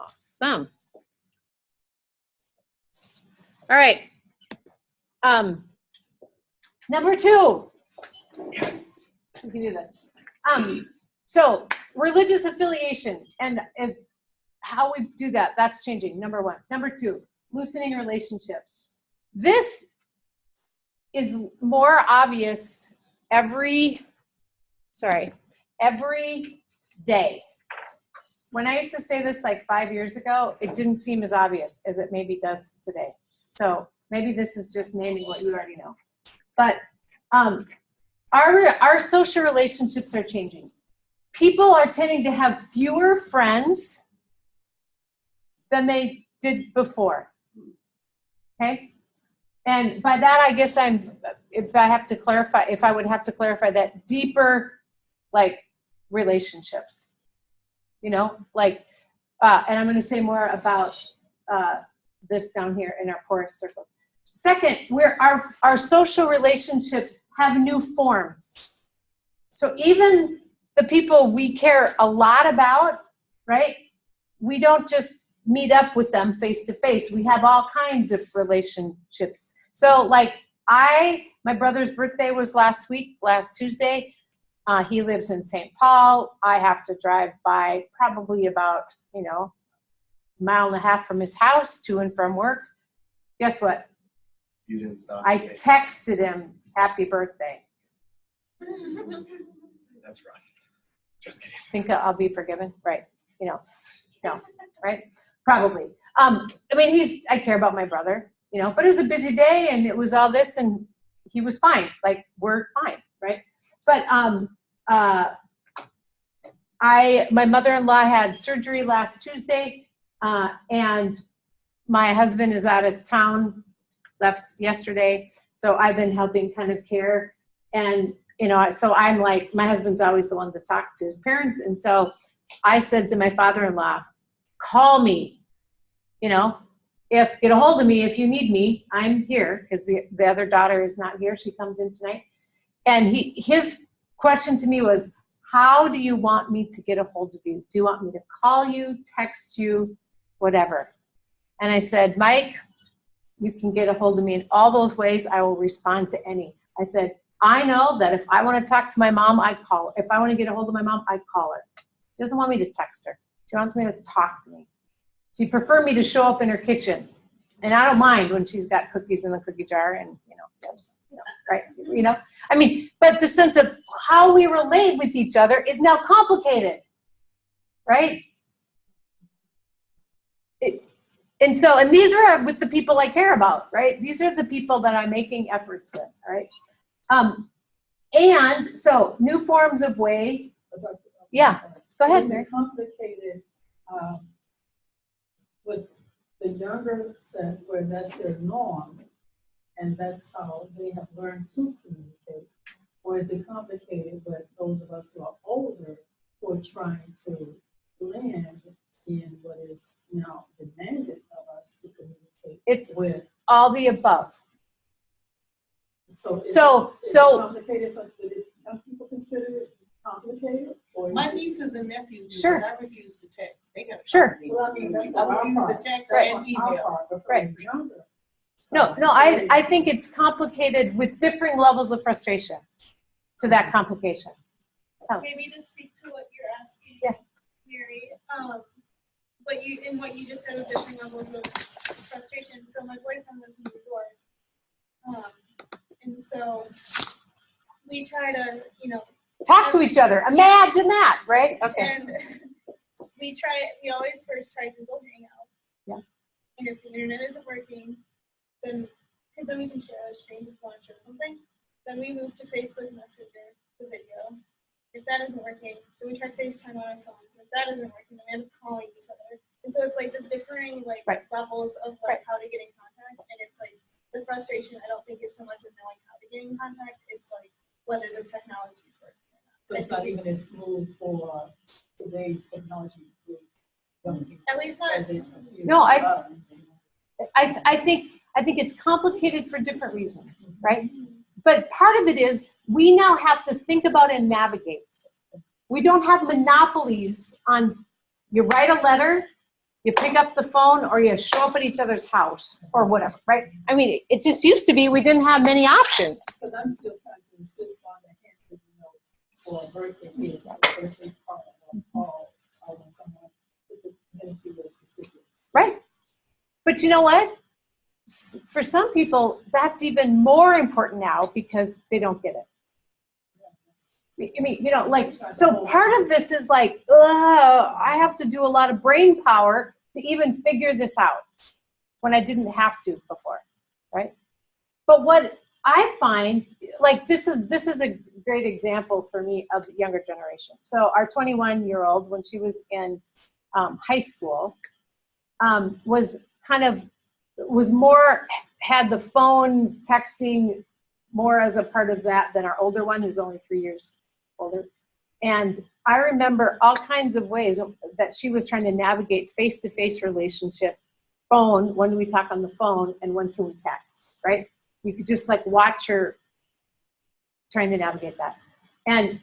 Awesome. All right. Number 2. Yes, we can do this. So religious affiliation and is how we do that. That's changing. Number 1. Number 2, loosening relationships. This is more obvious every day. When I used to say this like 5 years ago, it didn't seem as obvious as it maybe does today. So maybe this is just naming what you already know. But our social relationships are changing. People are tending to have fewer friends than they did before. Okay? And by that, I guess if I would have to clarify that, deeper, like, relationships. You know, like, and I'm going to say more about this down here in our porous circles. Second, our social relationships have new forms. So even the people we care a lot about, right? We don't just meet up with them face to face. We have all kinds of relationships. So like my brother's birthday was last Tuesday. He lives in St. Paul. I have to drive by probably about, a mile and a half from his house to and from work. Guess what? You didn't stop. I texted him, happy birthday. That's right. Just kidding. Think I'll be forgiven? Right. No, right? Probably. I care about my brother, but it was a busy day and it was all this and he was fine. Like, we're fine, right? But my mother-in-law had surgery last Tuesday, and my husband is out of town, left yesterday, so I've been helping kind of care. And so I'm like, my husband's always the one to talk to his parents, and so I said to my father-in-law, call me, get a hold of me if you need me. I'm here, because the other daughter is not here. She comes in tonight. And his question to me was, how do you want me to get a hold of you? Do you want me to call you, text you, whatever? And I said, Mike, you can get a hold of me in all those ways. I will respond to any. I said, I know that if I want to talk to my mom, I call her. If I want to get a hold of my mom, I call her. She doesn't want me to text her. She wants me to talk to me. She'd prefer me to show up in her kitchen. And I don't mind when she's got cookies in the cookie jar and, right? But the sense of how we relate with each other is now complicated, right? And these are with the people I care about, right? These are the people that I'm making efforts with, all right? And so new forms of way. Yeah, go ahead, Mary. It's complicated with the younger set where that's their norm. And that's how they have learned to communicate. Or is it complicated with those of us who are older who are trying to blend in what is now demanded of us to communicate? It's with all the above. So is it complicated, but do people consider it complicated? Or my nieces and nephews do, sure. because I refuse to text. They got sure. Well, I mean, that's I our refuse part. to text Right. and email. Right. No, I think it's complicated with differing levels of frustration to that complication. Maybe to speak to what you're asking, Yeah. Mary, what you just said of different levels of frustration. So my boyfriend lives in New York, and so we try to, Talk to each other. Imagine that, right? Okay. And we always first try Google Hangout. Yeah. And if the internet isn't working, then we can share our screens if we want to show something. Then we move to Facebook Messenger, the video. If that isn't working, then we try FaceTime on our phones. If that isn't working, then we end up calling each other. And so it's like this differing levels of how to get in contact. And it's like the frustration, I don't think, is so much of knowing how to get in contact. It's like whether the technology is working or not. So it's not even as smooth for today's technology. At least not. No, I think it's complicated for different reasons, right? But part of it is we now have to think about and navigate. We don't have monopolies on, you write a letter You pick up the phone or you show up at each other's house or whatever, right? I mean, it just used to be we didn't have many options. Because I'm still trying to insist on the handwritten note for a birthday gift, a birthday card, or call, or when someone with the ministry was specific. Right. But you know what? For some people, that's even more important now because they don't get it. I mean, you know, like, so part of this is like, I have to do a lot of brain power to even figure this out when I didn't have to before, right? But what I find, like, this is a great example for me of the younger generation. So our 21-year-old, when she was in high school, had the phone texting more as a part of that than our older one, who's only 3 years older. And I remember all kinds of ways that she was trying to navigate face-to-face relationship, phone, when do we talk on the phone, and when can we text, right? You could just like watch her trying to navigate that. And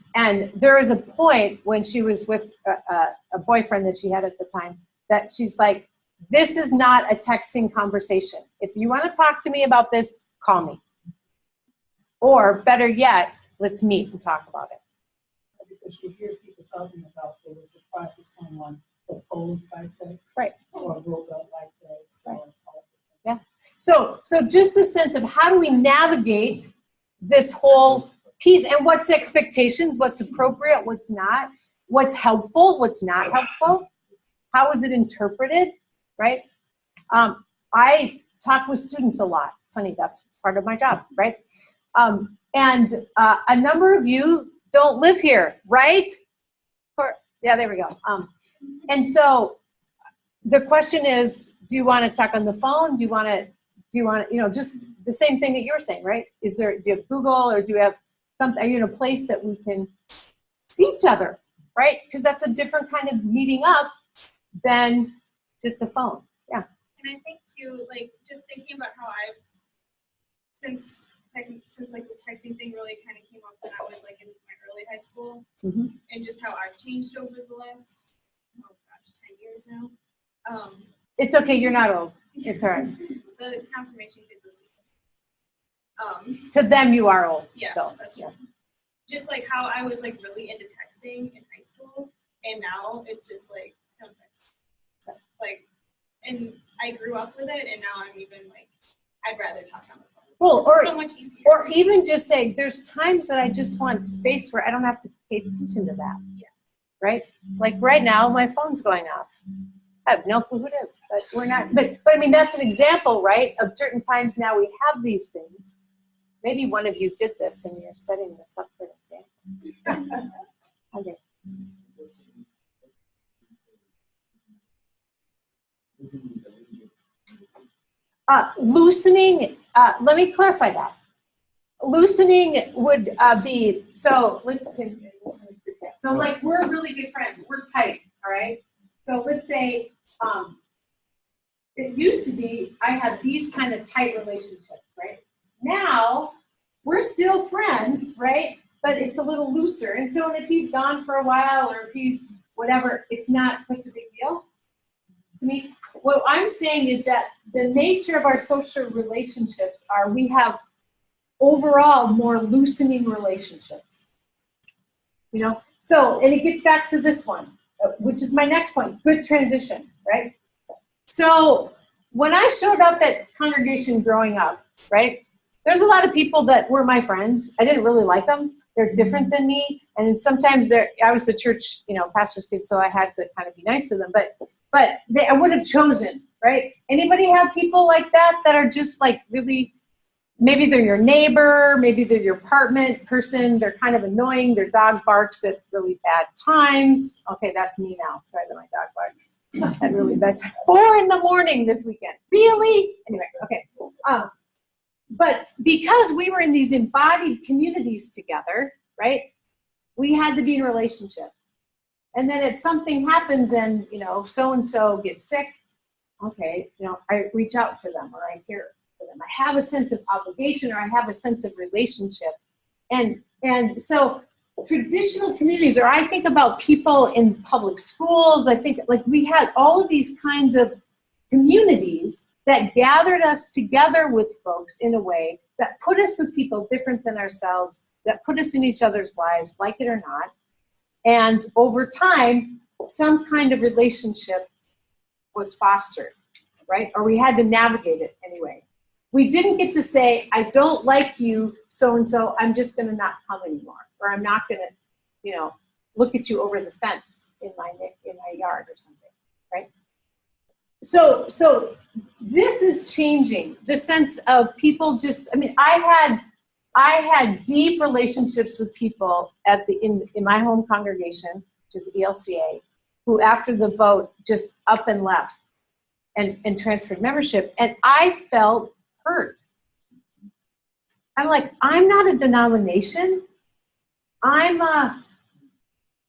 there was a point when she was with a boyfriend that she had at the time that she's like, this is not a texting conversation. If you want to talk to me about this, call me. Or better yet, let's meet and talk about it. Because you hear people talking about there was a process someone proposed by text. Right. Or wrote up by text. Right. Or Yeah. So just a sense of how do we navigate this whole piece, and what's expectations, what's appropriate, what's not, what's helpful, what's not helpful, how is it interpreted, right? I talk with students a lot. Funny, that's part of my job, right? And a number of you don't live here, right? Yeah, there we go. And so the question is, do you want to talk on the phone? Do you want to, you know, just the same thing that you were saying, right? Do you have Google, or do you have something, are you in a place that we can see each other, right? Because that's a different kind of meeting up than just a phone. Yeah. And I think too, like, just thinking about how I've, since like this texting thing really kind of came up when I was like in my early high school, and just how I've changed over the last, 10 years now. It's okay, you're not old. It's all right. The confirmation kids this week. To them, you are old. Yeah, though. that's true. Just like how I was like really into texting in high school, and now it's just like, don't text. Like, and I grew up with it, and now I'm even like, I'd rather talk on the phone. Well, It's so much easier. Or even just say, there's times that I just want space where I don't have to pay attention to that. Yeah. Right? Like right now, my phone's going off. I have no clue who it is, but we're not. But I mean, that's an example, right? Of certain times now we have these things. Maybe one of you did this and you're setting this up for an example. Okay. Loosening, let me clarify that. Loosening would be, so let's take this. So like, we're really good friends, we're tight, all right? So let's say, it used to be, I had these kind of tight relationships, right? Now, we're still friends, right? But it's a little looser. And so if he's gone for a while, or if he's whatever, it's not such a big deal to me. What I'm saying is that the nature of our social relationships are, we have overall more loosening relationships. You know, so, and it gets back to this one, which is my next point, good transition, right? So when I showed up at congregation growing up, right, there's a lot of people that were my friends. I didn't really like them. They're different than me. And sometimes I was the church, you know, pastor's kid, so I had to kind of be nice to them. But I would have chosen, right? Anybody have people like that are just like really, maybe they're your neighbor, maybe they're your apartment person, they're kind of annoying, their dog barks at really bad times. Okay, that's me now. Sorry that my dog barks at really bad time. 4 a.m. this weekend. Really? Anyway, okay. But because we were in these embodied communities together, right, we had to be in a relationship. And then if something happens and, you know, so-and-so gets sick, okay, you know, I reach out for them, or I care for them. I have a sense of obligation, or I have a sense of relationship. And so traditional communities, or I think about people in public schools. I think like we had all of these kinds of communities that gathered us together with folks in a way that put us with people different than ourselves, that put us in each other's lives, like it or not. And over time, some kind of relationship was fostered, right? Or we had to navigate it anyway. We didn't get to say, I don't like you, so-and-so, I'm just gonna not come anymore. Or I'm not gonna, you know, look at you over the fence in my yard or something, right? So this is changing the sense of people just, I mean, I had deep relationships with people in my home congregation, which is the ELCA, who after the vote just up and left and transferred membership. And I felt hurt. I'm like, I'm not a denomination. I'm a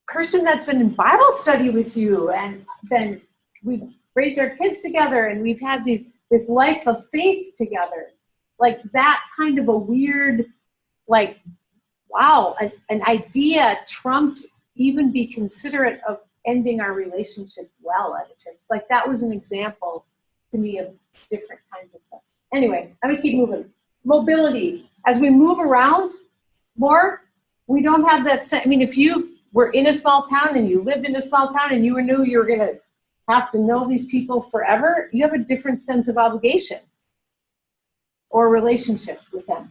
person that's been in Bible study with you, and we've raised our kids together, and we've had this life of faith together. Like that kind of a weird, like, wow, an idea trumped even be considerate of ending our relationship well at a church. Like that was an example to me of different kinds of stuff. Anyway, I'm gonna keep moving. Mobility. As we move around more, we don't have that sense. I mean, if you were in a small town and you lived in a small town and you knew you were gonna have to know these people forever, you have a different sense of obligation or relationship with them.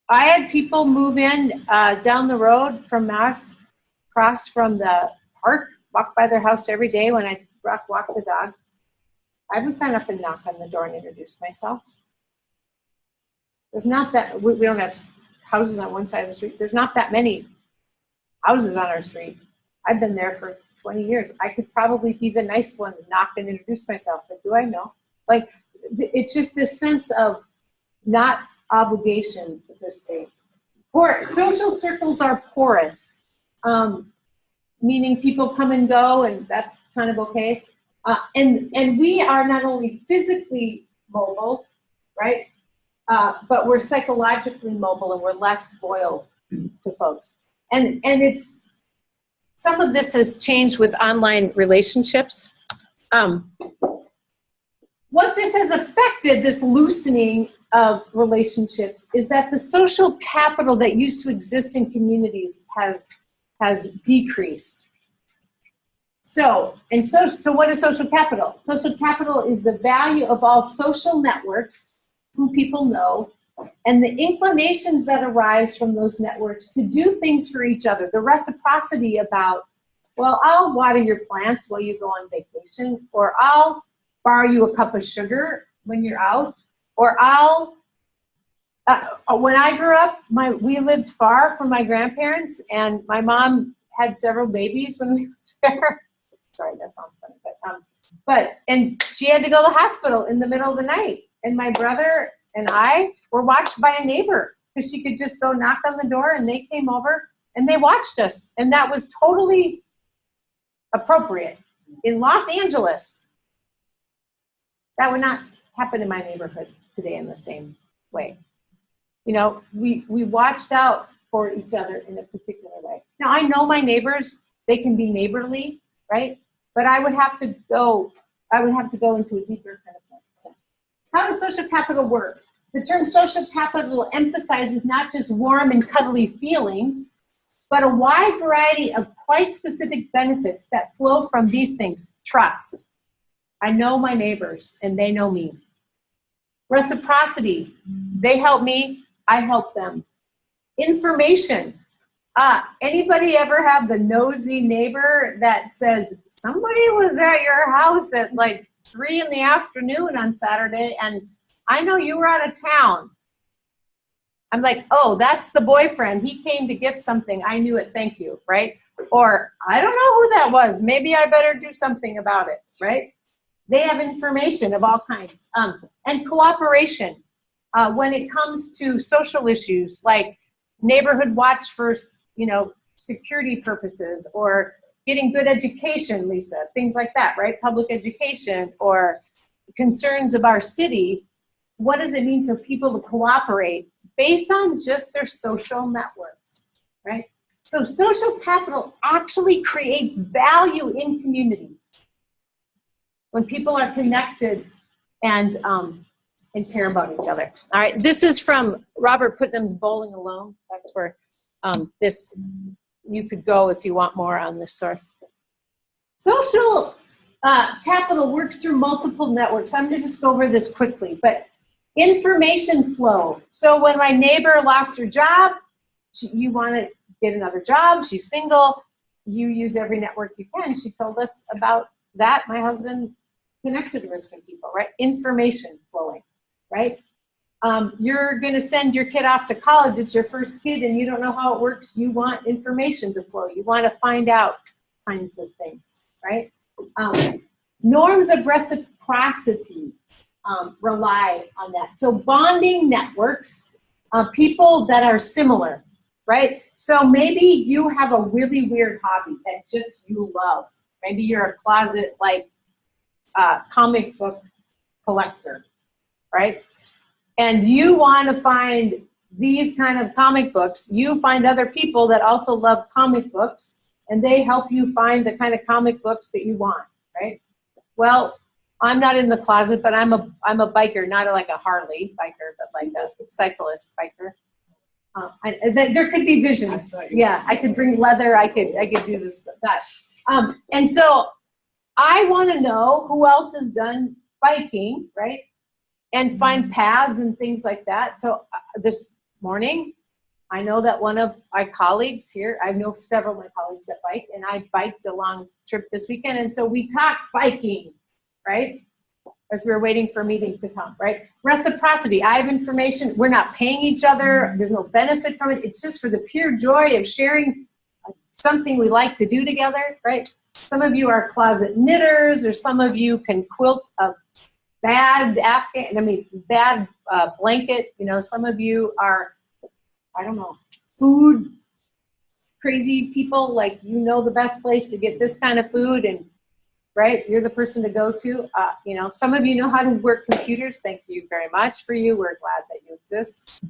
I had people move in down the road from Mass, across from the park, walk by their house every day when I walk the dog. I haven't gone up and knocked on the door and introduced myself. There's not that, we don't have houses on one side of the street. There's not that many houses on our street. I've been there for 20 years. I could probably be the nice one to knock and introduce myself, but do I know? Like, it's just this sense of not obligation to space. Social circles are porous, meaning people come and go, and that's kind of okay. And we are not only physically mobile, right, but we're psychologically mobile, and we're less spoiled to folks. And it's, some of this has changed with online relationships. What this has affected, this loosening of relationships, is that the social capital that used to exist in communities has decreased. So what is social capital? Social capital is the value of all social networks who people know, and the inclinations that arise from those networks to do things for each other. The reciprocity about, well, I'll water your plants while you go on vacation, or I'll borrow you a cup of sugar when you're out, or I'll, when I grew up, we lived far from my grandparents, and my mom had several babies when we lived there. Sorry, that sounds funny, and she had to go to the hospital in the middle of the night, and my brother and I were watched by a neighbor, because she could just go knock on the door, and they came over and they watched us, and that was totally appropriate. In Los Angeles, that would not happen in my neighborhood today in the same way. You know, we watched out for each other in a particular way. Now, I know my neighbors, they can be neighborly, right? But I would have to go into a deeper kind of sense. How does social capital work? The term social capital emphasizes not just warm and cuddly feelings, but a wide variety of quite specific benefits that flow from these things. Trust. I know my neighbors, and they know me. Reciprocity. They help me, I help them. Information. Anybody ever have the nosy neighbor that says, somebody was at your house at like 3 in the afternoon on Saturday, and I know you were out of town? I'm like, oh, that's the boyfriend. He came to get something. I knew it, thank you, right? Or, I don't know who that was. Maybe I better do something about it, right? They have information of all kinds. And cooperation. When it comes to social issues like neighborhood watch for, security purposes, or getting good education, Lisa, things like that, right? Public education, or concerns of our city. What does it mean for people to cooperate based on just their social networks? right? So social capital actually creates value in community when people are connected and care about each other. All right, this is from Robert Putnam's Bowling Alone. That's where this, you could go if you want more on this source. Social capital works through multiple networks. I'm gonna just go over this quickly, but information flow. So when my neighbor lost her job, you wanna get another job, she's single, you use every network you can. She told us about that. My husband connected with some people, right? Information flowing, right? You're gonna send your kid off to college, it's your first kid and you don't know how it works, you want information to flow. You wanna find out kinds of things, right? Norms of reciprocity rely on that. So bonding networks, people that are similar, right? So maybe you have a really weird hobby that just you love. Maybe you're a closet like comic book collector, right? And you want to find these kind of comic books. You find other people that also love comic books, and they help you find the kind of comic books that you want, right? Well, I'm not in the closet, but I'm a biker, not like a Harley biker, but like a cyclist biker. There could be visions. Yeah, I could bring leather. I could do this, that. And so I want to know who else has done biking, right? And find paths and things like that. So this morning, I know that one of my colleagues here, I know several of my colleagues that bike, and I biked a long trip this weekend, and so we talked biking, right? As we were waiting for a meeting to come, right? Reciprocity, I have information, we're not paying each other, there's no benefit from it, it's just for the pure joy of sharing something we like to do together, right? Some of you are closet knitters, or some of you can quilt a bad blanket, you know, some of you are, I don't know, food crazy people, like you know the best place to get this kind of food, and right, you're the person to go to. You know, some of you know how to work computers. Thank you very much for you. We're glad that you exist.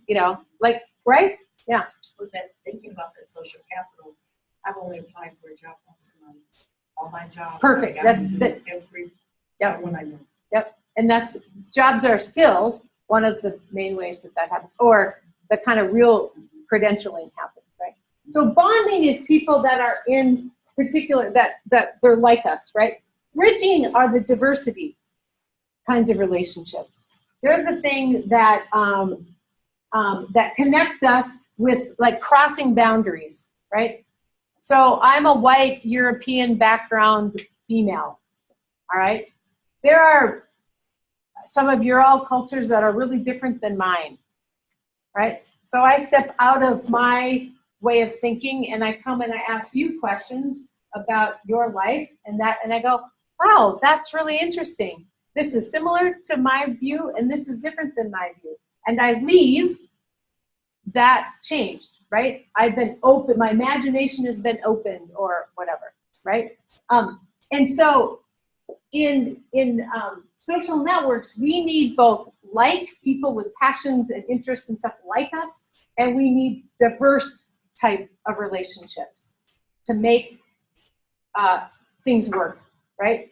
You know, like, right? Yeah. With that, thinking about that social capital, I've only applied for a job once in my all my jobs. Perfect. That's every Yep. someone I know. Yep. And that's, jobs are still one of the main ways that happens, or the kind of real credentialing happens, right? So bonding is people that are in particular, that they're like us, right? Bridging are the diversity kinds of relationships. They're the thing that that connect us with, like, crossing boundaries, right? So I'm a white European background female, all right? There are some of your all cultures that are really different than mine, right? So I step out of my way of thinking and I come and I ask you questions about your life, and I go, wow, that's really interesting. This is similar to my view and this is different than my view. And I leave that changed, right? I've been open, my imagination has been opened, or whatever, right? And so in social networks, we need both like people with passions and interests and stuff like us, and we need diverse type of relationships to make things work, right?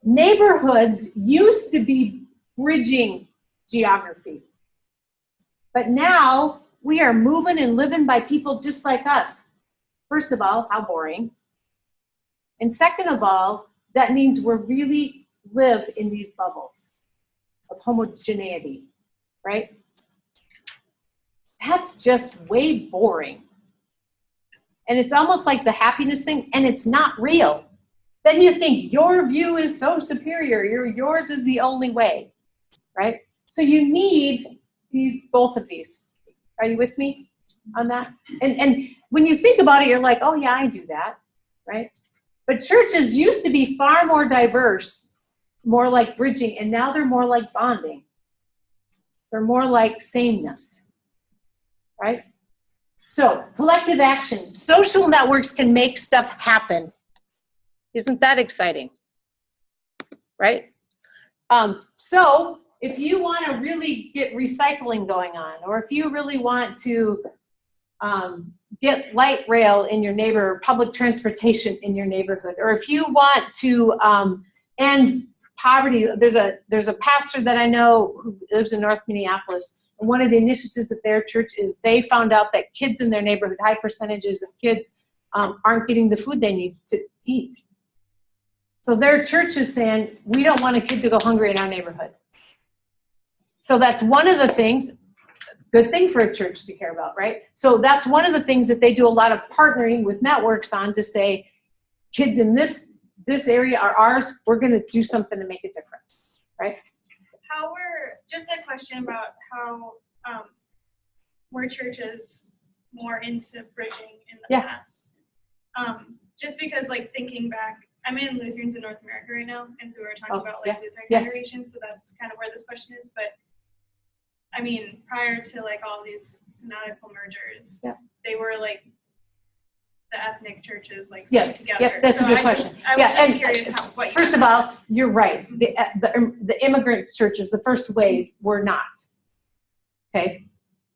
Neighborhoods used to be bridging geography, but now we are moving and living by people just like us. First of all, how boring. And second of all, that means we're really live in these bubbles of homogeneity, right? That's just way boring. And it's almost like the happiness thing, and it's not real. Then you think your view is so superior, yours is the only way, right? So you need both of these. Are you with me on that? And when you think about it, you're like, oh yeah, I do that, right? But churches used to be far more diverse, more like bridging, and now they're more like bonding. They're more like sameness, right? So collective action. Social networks can make stuff happen. Isn't that exciting? Right? So if you want to really get recycling going on, or if you really want to get light rail in your neighbor, public transportation in your neighborhood, or if you want to end poverty, there's a pastor that I know who lives in North Minneapolis, and one of the initiatives at their church is they found out that kids in their neighborhood, high percentages of kids, aren't getting the food they need to eat. So their church is saying, we don't want a kid to go hungry in our neighborhood. So that's one of the things, good thing for a church to care about, right? So that's one of the things that they do a lot of partnering with networks on, to say, kids in this area are ours, we're gonna do something to make a difference, right? Just a question about how were churches more into bridging in the past? Just because, like, thinking back, I'm in Lutherans in North America right now, and so we were talking about like Lutheran congregations, so that's kind of where this question is. But I mean, prior to like all these synodical mergers, they were like the ethnic churches like stuck together. Yep, that's so a good question. I was just curious what. First of all, you're right. The immigrant churches, the first wave, were not. Okay,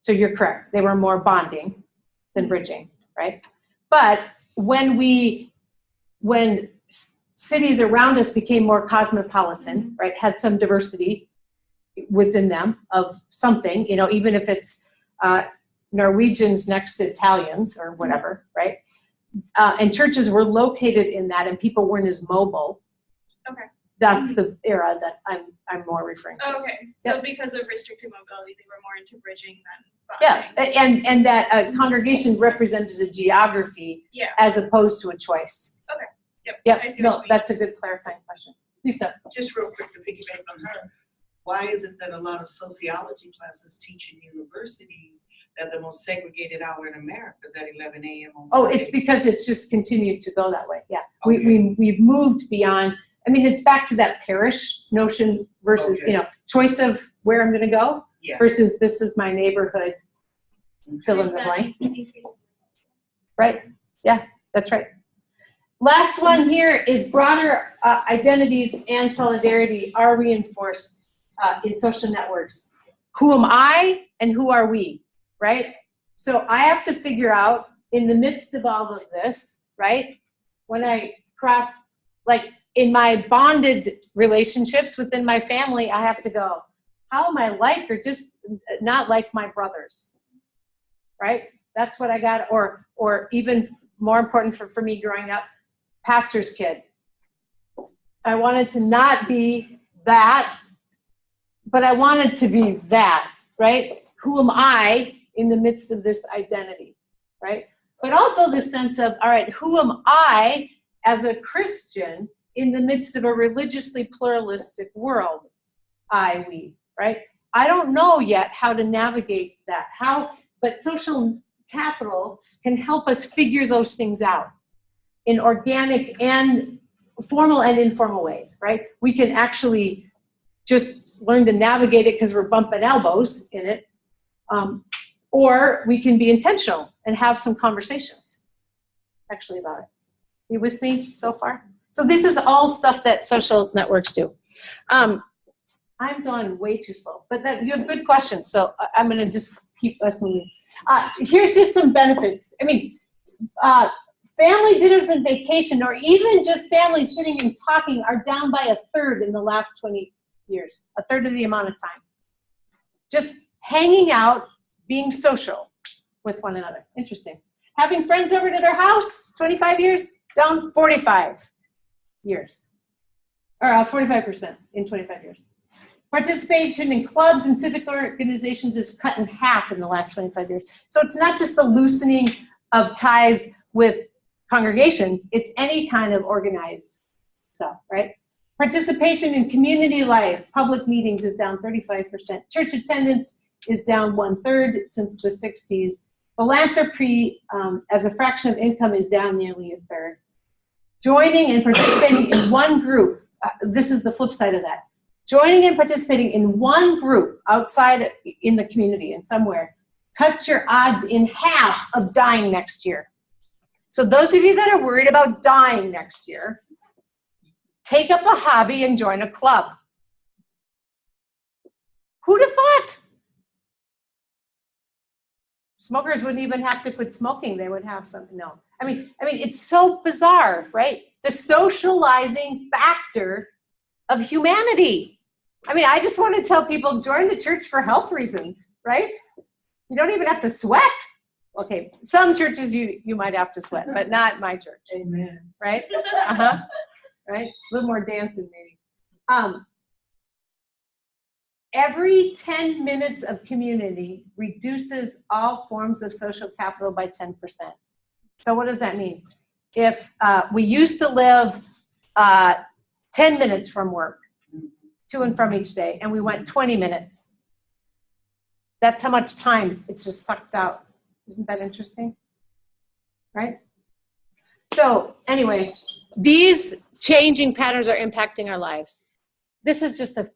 so you're correct. They were more bonding than bridging, right? But when cities around us became more cosmopolitan, right, had some diversity within them of something, you know, even if it's Norwegians next to Italians or whatever, right? And churches were located in that, and people weren't as mobile. Okay. That's the era that I'm more referring to. Oh, okay. So because of restricted mobility, they were more into bridging than bonding. Yeah, and that congregation represented a geography as opposed to a choice. Okay. Yep. No, that's a good clarifying question. Lisa. Just real quick to piggyback on her. Why is it that a lot of sociology classes teach in universities that the most segregated hour in America is at 11 a.m. on Sunday? It's because it's just continued to go that way. Yeah. Okay. We've moved beyond. I mean, it's back to that parish notion versus, you know, choice of where I'm going to go versus this is my neighborhood, fill in the blank. Right? Yeah, that's right. Last one here is broader identities and solidarity are reinforced in social networks. Who am I and who are we, right? So I have to figure out in the midst of all of this, right, when I cross, like in my bonded relationships within my family, I have to go, how am I like or just not like my brothers, right? That's what I got, or even more important for me growing up, pastor's kid. I wanted to not be that, but I wanted to be that, right? Who am I in the midst of this identity, right? But also the sense of, all right, who am I as a Christian in the midst of a religiously pluralistic world? We, right? I don't know yet how to navigate that. But social capital can help us figure those things out in organic and formal and informal ways, right? We can actually just learn to navigate it because we're bumping elbows in it. Or we can be intentional and have some conversations actually about it. You with me so far? So this is all stuff that social networks do. I'm going way too slow, but you have good questions. So I'm going to just keep us moving. Here's just some benefits. I mean, family dinners and vacation, or even just families sitting and talking, are down by 1/3 in the last 20 years, 1/3 of the amount of time. Just hanging out, being social with one another. Interesting. Having friends over to their house, 25 years, down 45 years. Or 45% in 25 years. Participation in clubs and civic organizations is cut in half in the last 25 years. So it's not just the loosening of ties with congregations, it's any kind of organized stuff, right? Participation in community life, public meetings is down 35%. Church attendance is down 1/3 since the 60s. Philanthropy as a fraction of income is down nearly 1/3. Joining and participating in one group, this is the flip side of that. Joining and participating in one group outside in the community and somewhere cuts your odds in half of dying next year. So those of you that are worried about dying next year, take up a hobby and join a club. Who'd have thought? Smokers wouldn't even have to quit smoking. They would have something. No. I mean, it's so bizarre, right? The socializing factor of humanity. I mean, I just want to tell people, join the church for health reasons, right? You don't even have to sweat. Okay, some churches you might have to sweat, but not my church. Amen. Right? Uh-huh. Right? A little more dancing maybe. Every 10 minutes of community reduces all forms of social capital by 10%. So what does that mean? If we used to live 10 minutes from work, to and from each day, and we went 20 minutes, that's how much time it's just sucked out. Isn't that interesting? Right? So anyway, these changing patterns are impacting our lives. This is just a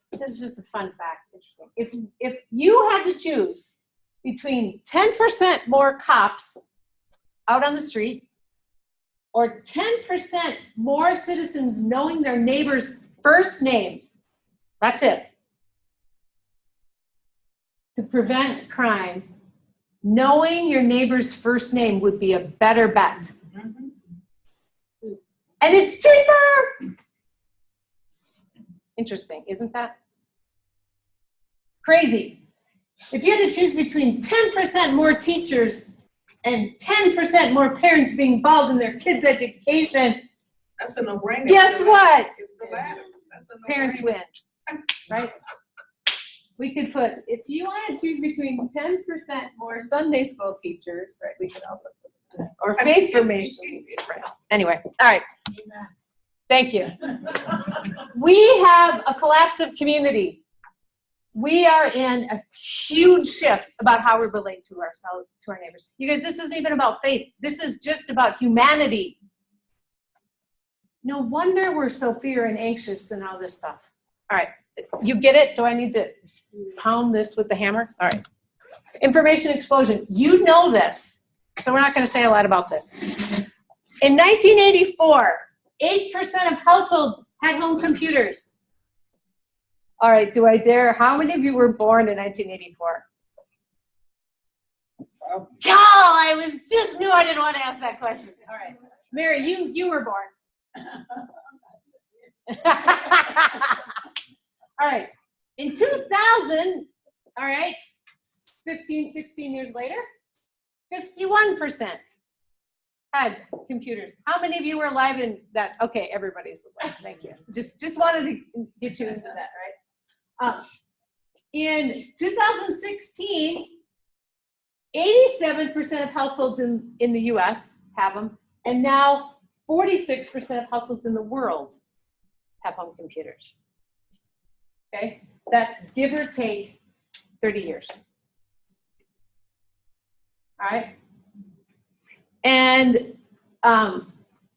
fun fact. Interesting. If you had to choose between 10% more cops out on the street or 10% more citizens knowing their neighbors' first names, that's it. To prevent crime, knowing your neighbor's first name would be a better bet. Mhm. And it's cheaper. Interesting, isn't that? Crazy. If you had to choose between 10% more teachers and 10% more parents being involved in their kids' education, That's a no-brainer. guess what? It's the latter. That's a no-brainer. Parents win, right? We could put, if you want to choose between 10% more Sunday school teachers, right, we could also put that. Or faith formation teachers, right? Anyway, all right. Thank you. We have a collapse of community. We are in a huge shift about how we relate to ourselves, to our neighbors. You guys, this isn't even about faith. This is just about humanity. No wonder we're so fear and anxious and all this stuff. All right, you get it? Do I need to pound this with the hammer? All right. Information explosion. You know this, so we're not going to say a lot about this. In 1984, 8% of households had home computers. All right, do I dare? How many of you were born in 1984? Oh, I just knew I didn't want to ask that question. All right. Mary, you were born. All right. In 2000, all right, 15, 16 years later, 51% had computers. How many of you were alive in that? Okay, everybody's alive. Thank you. Just wanted to get you into that, right? In 2016, 87% of households in the US have them, and now 46% of households in the world have home computers. Okay, that's give or take 30 years. All right. And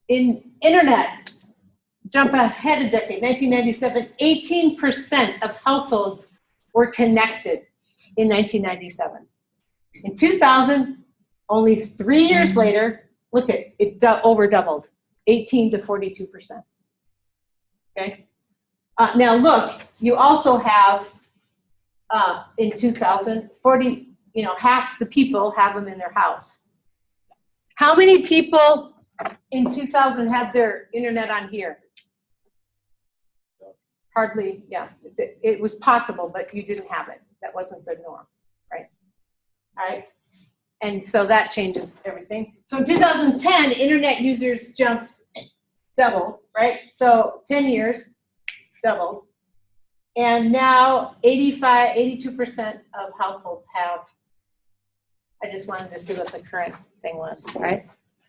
in internet, jump ahead a decade, 1997, 18% of households were connected in 1997. In 2000, only 3 years later, look at it, over doubled, 18 to 42%. Okay. Now look, you also have in 2000, 40, half the people have them in their house. How many people in 2000 had their internet on here? Hardly, yeah. It was possible, but you didn't have it. That wasn't the norm, right? All right. And so that changes everything. So in 2010, internet users jumped double, right? So 10 years, doubled. And now 82% of households have. I just wanted to see what the current thing was, right?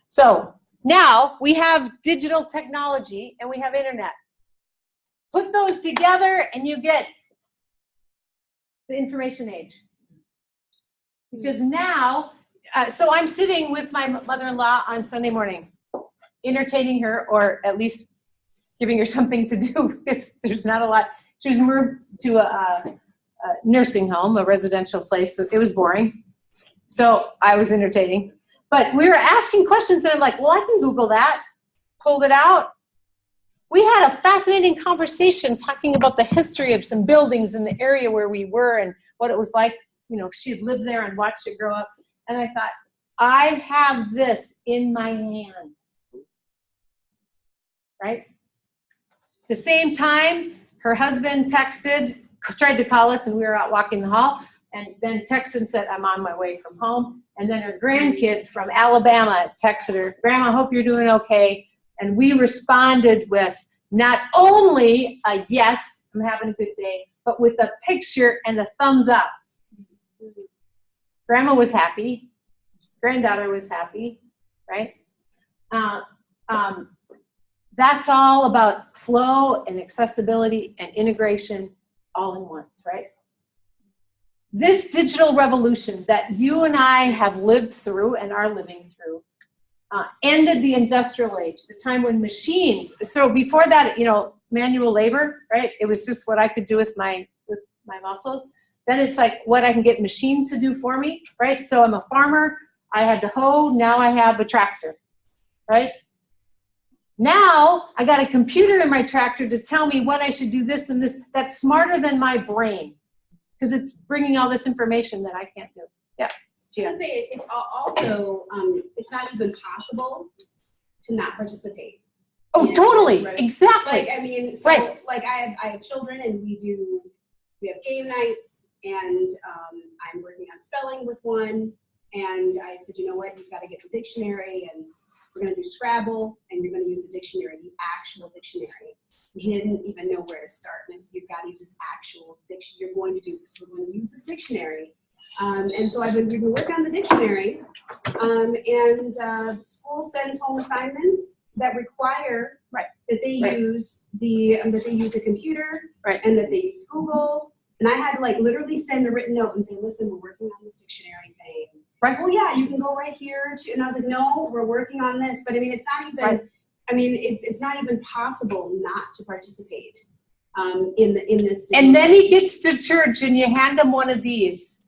So now we have digital technology and we have internet. Put those together and you get the information age. Because now, so I'm sitting with my mother-in-law on Sunday morning, entertaining her, or at least giving her something to do, because there's not a lot. She was moved to a nursing home, a residential place, so it was boring. So I was entertaining. But we were asking questions, and I'm like, well, I can Google that. Pulled it out. We had a fascinating conversation talking about the history of some buildings in the area where we were and what it was like. She'd lived there and watched it grow up. And I thought, I have this in my hand. Right? The same time, her husband tried to call us, and we were out walking the hall, and then texted and said, I'm on my way from home. And then her grandkid from Alabama texted her, Grandma, I hope you're doing okay. And we responded with not only a yes, I'm having a good day, but with a picture and a thumbs up. Grandma was happy. Granddaughter was happy, right? That's all about flow and accessibility and integration all in once, right? This digital revolution that you and I have lived through and are living through ended the industrial age, the time when machines, so before that, manual labor, right? It was just what I could do with my muscles. Then it's like what I can get machines to do for me, right? So I'm a farmer, I had to hoe, now I have a tractor, right? Now I got a computer in my tractor to tell me when I should do this and this. That's smarter than my brain because it's bringing all this information that I can't do. Yeah. I was gonna say it's also it's not even possible to not participate. Oh, Yeah, totally. right. Exactly. Like I mean, so Right. like I have children and we have game nights and I'm working on spelling with one and I said, you know what, you've got to get the dictionary and we're gonna do Scrabble and you're gonna use the dictionary, the actual dictionary. He didn't even know where to start. And I said, you've got to use this actual dictionary. You're going to do this. We're going to use this dictionary. And so we've been working on the dictionary, and school sends home assignments that require that they use that they use a computer and that they use Google. And I had to literally send a written note and say, listen, we're working on this dictionary thing. Right. Well, yeah, you can go right here to, and I was like, no, we're working on this. But I mean, it's not even. I mean, it's not even possible not to participate in this. And then he gets to church and you hand him one of these.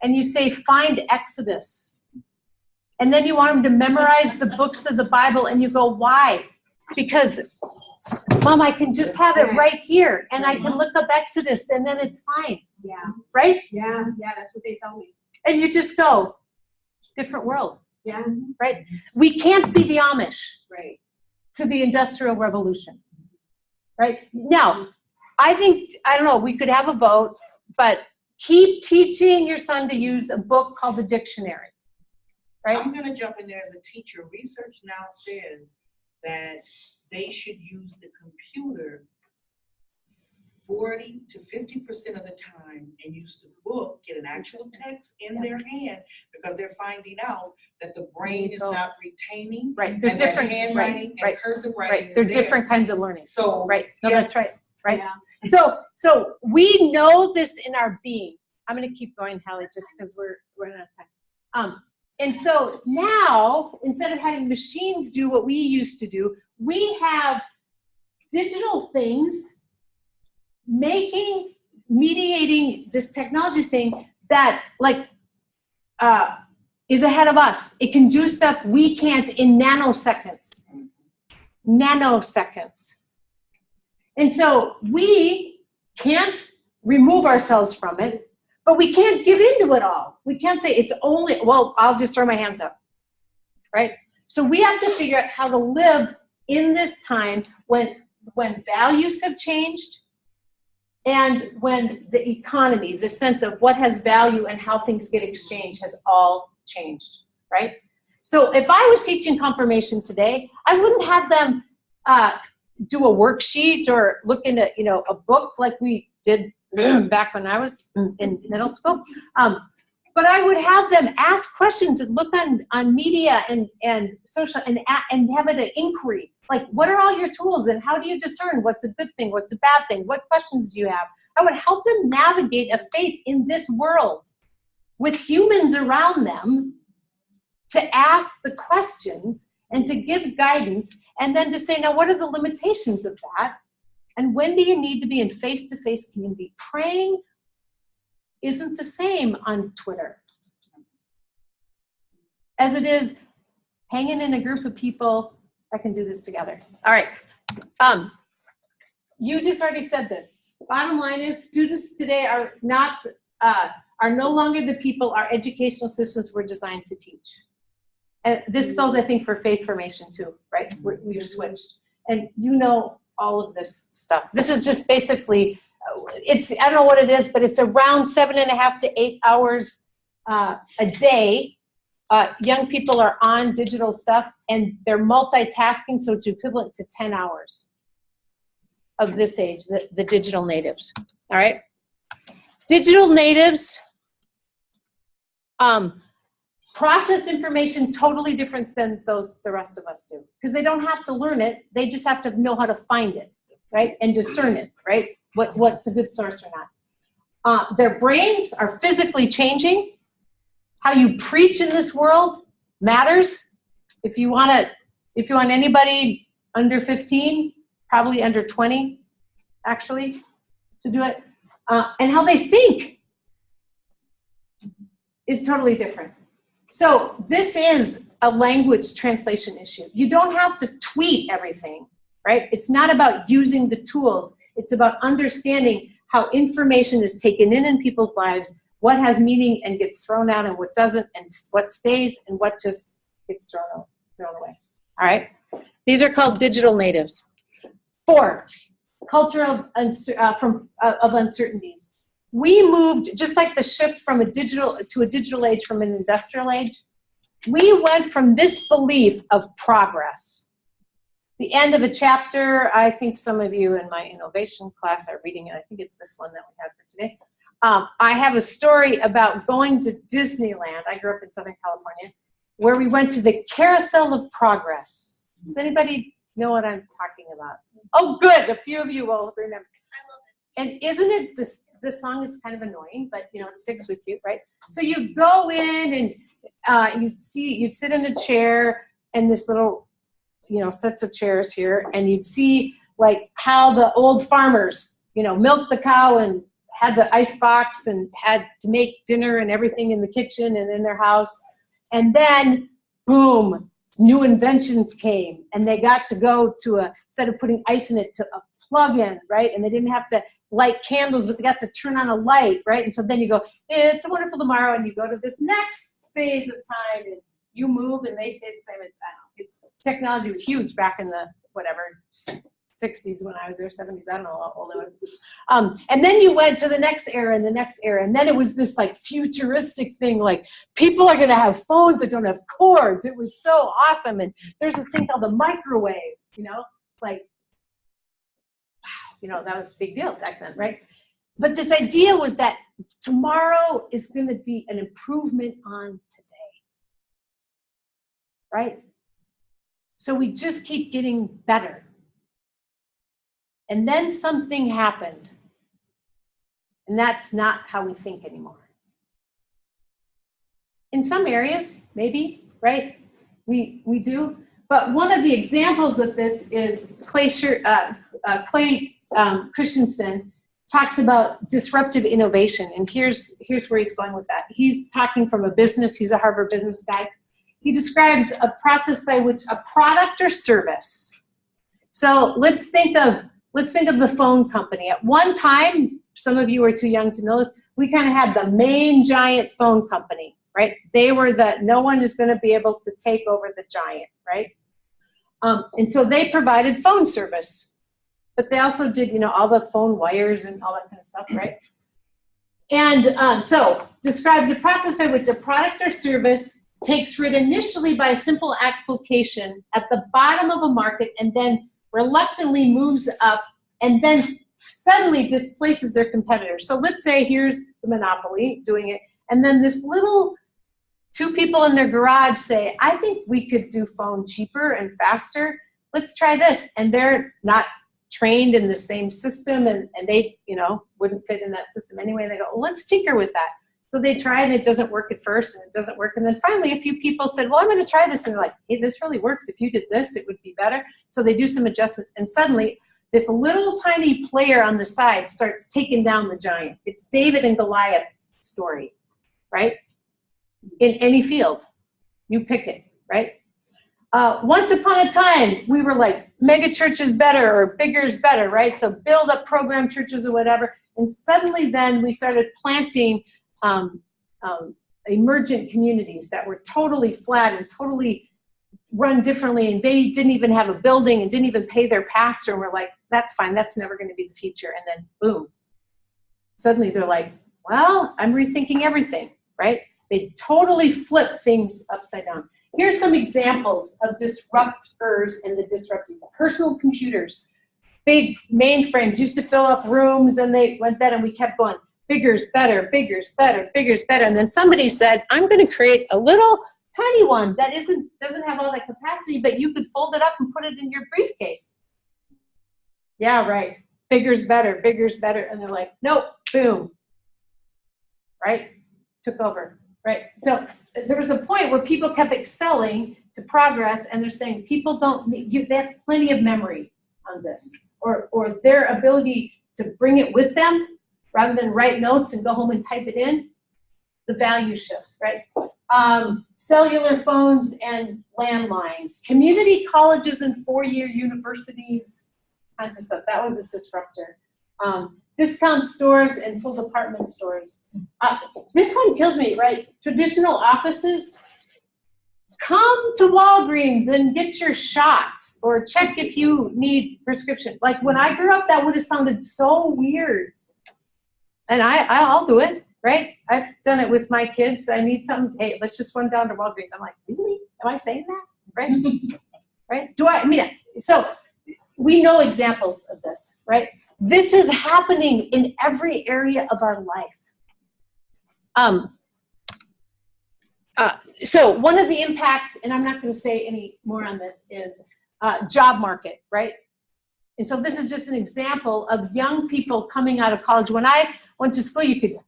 And you say, find Exodus. And then you want him to memorize the books of the Bible and you go, why? Because, Mom, I can just have it right here and I can look up Exodus and then it's fine. Yeah. Right? Yeah, that's what they tell me. And you just go, different world. Yeah. Right? We can't be the Amish Right. to the Industrial Revolution. Right? Now, I don't know, we could have a vote, but keep teaching your son to use a book called the dictionary, right? I'm gonna jump in there as a teacher. Research now says that they should use the computer 40 to 50% of the time and use the book, get an actual text in their hand, because they're finding out that the brain is not retaining. Right, they're and that different. handwriting and cursive writing is They're there. different kinds of learning. So, right, no, yeah. that's right, right. Yeah. So we know this in our being. I'm going to keep going, Hallie, just because we're running out of time. And so now, instead of having machines do what we used to do, we have digital things mediating this technology thing that is ahead of us. It can do stuff we can't in nanoseconds. Nanoseconds. And so we can't remove ourselves from it, but we can't give into it all. We can't say it's only, well, I'll just throw my hands up, right? So we have to figure out how to live in this time when values have changed and when the economy, the sense of what has value and how things get exchanged has all changed, right? So if I was teaching confirmation today, I wouldn't have them do a worksheet or look into, a book like we did back when I was in middle school. But I would have them ask questions and look on media and social and have it an inquiry. Like, what are all your tools and how do you discern what's a good thing, what's a bad thing? What questions do you have? I would help them navigate a faith in this world with humans around them to ask the questions and to give guidance and then to say, now what are the limitations of that? And when do you need to be in face-to-face community? Praying isn't the same on Twitter as it is hanging in a group of people that can do this together. All right. You just already said this. Bottom line is students today are are no longer the people our educational systems were designed to teach. And this goes, I think, for faith formation too, right? We've switched. And you know all of this stuff. This is just basically, I don't know what it is, but it's around 7.5 to 8 hours a day. Young people are on digital stuff and they're multitasking, so it's equivalent to 10 hours of this age, the digital natives, all right? Digital natives process information totally different than the rest of us do, because they don't have to learn it, they just have to know how to find it, right? And discern it, right? What's a good source or not. Their brains are physically changing. How you preach in this world matters. If you want anybody under 15, probably under 20, actually, to do it. And how they think is totally different. So this is a language translation issue. You don't have to tweet everything, right? It's not about using the tools. It's about understanding how information is taken in people's lives, what has meaning and gets thrown out and what doesn't, and what stays and what just gets thrown away, all right? These are called digital natives. 4, culture of uncertainties. We moved, just like the shift from a digital age from an industrial age, we went from this belief of progress. The end of a chapter, I think some of you in my innovation class are reading it. I think it's this one that we have for today. I have a story about going to Disneyland. I grew up in Southern California, where we went to the Carousel of Progress. Does anybody know what I'm talking about? Oh, good. A few of you will remember. And isn't it, this song is kind of annoying, but you know, it sticks with you, right? So you go in and you'd sit in a chair and this little, you know, sets of chairs here, and you'd see like how the old farmers, you know, milked the cow and had the ice box and had to make dinner and everything in the kitchen and in their house. And then, boom, new inventions came and they got to go to instead of putting ice in it, to a plug-in, right? And they didn't have to light candles, but they got to turn on a light, right? And so then you go, it's a wonderful tomorrow, and you go to this next phase of time and you move and they stay the same. It's technology was huge back in the, whatever, 60s when I was there, 70s, I don't know how old I was. And then you went to the next era and the next era, and then it was this like futuristic thing, like people are gonna have phones that don't have cords. It was so awesome. And there's this thing called the microwave, you know, like, wow, you know, that was a big deal back then, right? But this idea was that tomorrow is gonna be an improvement on today, right? So we just keep getting better. And then something happened. And that's not how we think anymore. In some areas, maybe, right? We do. But one of the examples of this is Clay Christensen talks about disruptive innovation. And here's where he's going with that. He's talking from a business, he's a Harvard business guy. He describes a process by which a product or service. So let's think of the phone company. At one time, some of you are too young to know this, we kind of had the main giant phone company, right? They were no one is going to be able to take over the giant, right? And so they provided phone service, but they also did, you know, all the phone wires and all that kind of stuff, right? And so describes a process by which a product or service takes root initially by a simple application at the bottom of a market and then reluctantly moves up and then suddenly displaces their competitors. So let's say here's the monopoly doing it, and then this little 2 people in their garage say, I think we could do phone cheaper and faster. Let's try this. And they're not trained in the same system, and they, you know, wouldn't fit in that system anyway. And they go, well, let's tinker with that. So they try and it doesn't work at first, and it doesn't work. And then finally a few people said, well, I'm going to try this. And they're like, hey, this really works. If you did this, it would be better. So they do some adjustments. And suddenly this little tiny player on the side starts taking down the giant. It's David and Goliath story, right? In any field, you pick it, right? Once upon a time, we were like, mega church is better or bigger is better, right? So build up program churches or whatever. And suddenly then we started planting emergent communities that were totally flat and totally run differently, and maybe didn't even have a building and didn't even pay their pastor, and we're like, that's fine, that's never going to be the future. And then boom, suddenly they're like, well, I'm rethinking everything, right? They totally flip things upside down. Here's some examples of disruptors and the disruptors. Personal computers, big mainframes used to fill up rooms, and they went that, and we kept going, bigger's better, bigger's better, bigger's better. And then somebody said, I'm going to create a little tiny one that doesn't have all that capacity, but you could fold it up and put it in your briefcase. Yeah, right. Bigger's better, bigger's better. And they're like, nope, boom. Right? Took over. Right? So there was a point where people kept excelling to progress, and they're saying people don't need, they have plenty of memory on this, or their ability to bring it with them rather than write notes and go home and type it in. The value shifts, right? Cellular phones and landlines, community colleges and four-year universities, kinds of stuff. That was a disruptor. Discount stores and full department stores. This one kills me, right? Traditional offices, come to Walgreens and get your shots, or check if you need prescription. Like when I grew up, that would have sounded so weird. And I'll do it. Right? I've done it with my kids. I need something. Hey, let's just run down to Walgreens. I'm like, really? Am I saying that? Right? Right? So we know examples of this, right? This is happening in every area of our life. So one of the impacts, and I'm not going to say any more on this, is job market, right? And so this is just an example of young people coming out of college. When I went to school, you could,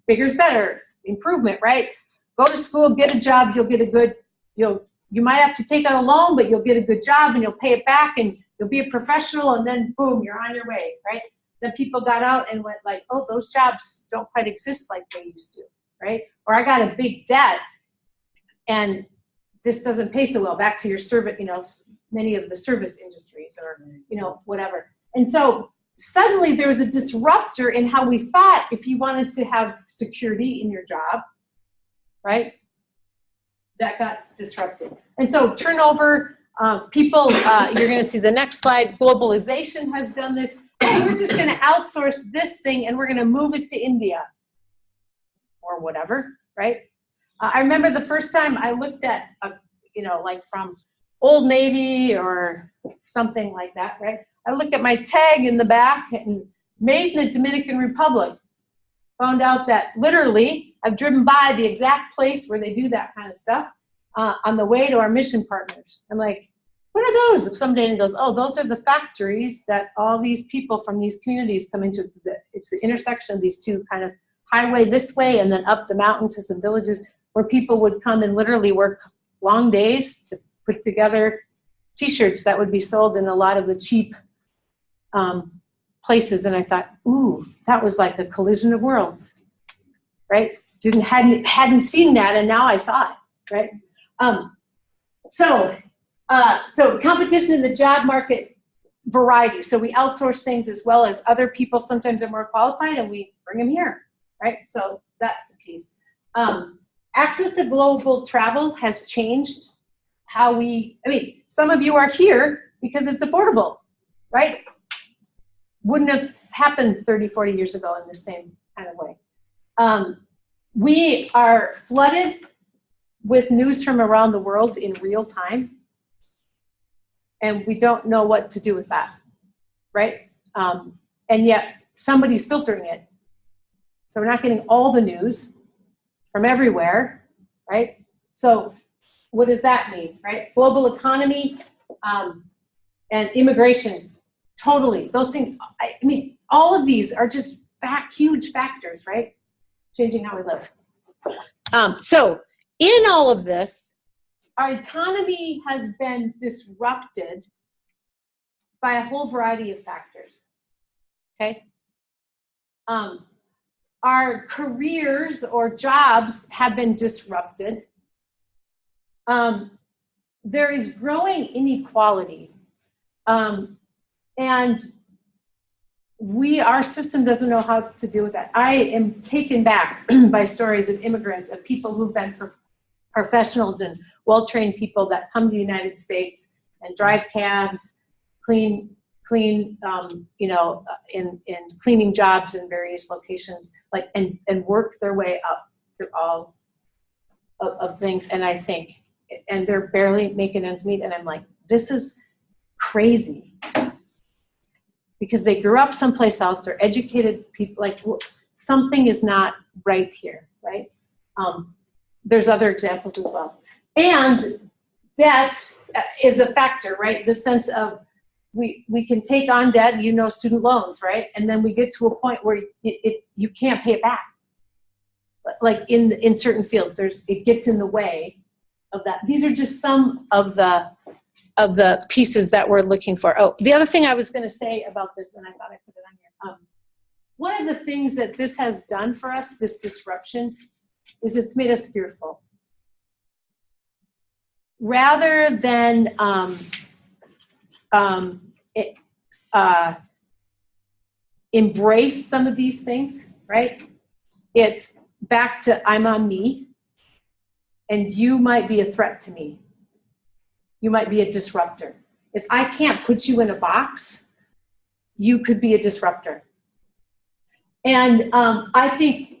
bigger's better, improvement, right? Go to school, get a job, you'll get a good, you might have to take out a loan, but you'll get a good job and you'll pay it back and you'll be a professional, and then boom, you're on your way, right? Then people got out and went like, oh, those jobs don't quite exist like they used to, right? Or I got a big debt and this doesn't pay so well, back to your service, many of the service industries or, whatever. And so suddenly there was a disruptor in how we thought if you wanted to have security in your job, right? That got disrupted. And so turnover, people, you're going to see the next slide, globalization has done this. We're just going to outsource this thing and we're going to move it to India or whatever, right? I remember the first time I looked at, like from Old Navy or something like that, right? I looked at my tag in the back and made in the Dominican Republic. Found out that literally I've driven by the exact place where they do that kind of stuff on the way to our mission partners. I'm like, what are those? If someday goes, oh, those are the factories that all these people from these communities come into. It's the intersection of these two kind of highway this way and then up the mountain to some villages where people would come and literally work long days to put together T-shirts that would be sold in a lot of the cheap places. And I thought, ooh, that was like a collision of worlds, right? Hadn't seen that, and now I saw it, right? So competition in the job market, variety. So we outsource things as well as other people sometimes are more qualified, and we bring them here, right? So that's a piece. Access to global travel has changed how some of you are here because it's affordable, right? Wouldn't have happened 30, 40 years ago in the same kind of way. We are flooded with news from around the world in real time, and we don't know what to do with that, right? And yet somebody's filtering it. So we're not getting all the news from everywhere, right? So what does that mean, right? Global economy and immigration, totally. Those things, all of these are just huge factors, right? Changing how we live. So in all of this, our economy has been disrupted by a whole variety of factors, okay? Our careers or jobs have been disrupted. There is growing inequality. And our system doesn't know how to deal with that. I am taken back by stories of immigrants, of people who've been professionals and well-trained people that come to the United States and drive cabs, clean, you know, in cleaning jobs in various locations, like, and work their way up through all of things. And I think, and they're barely making ends meet. And I'm like, this is crazy. Because they grew up someplace else, they're educated people, like something is not right here, right? There's other examples as well. And debt is a factor, right? The sense of we can take on debt, you know, student loans, right? And then we get to a point where you can't pay it back. Like in certain fields, it gets in the way of that. These are just some of the pieces that we're looking for. Oh, the other thing I was going to say about this, and I thought I put it on here. One of the things that this has done for us, this disruption, is it's made us fearful. Rather than embrace some of these things, right? It's back to I'm on me, and you might be a threat to me. You might be a disruptor. If I can't put you in a box, you could be a disruptor. And I think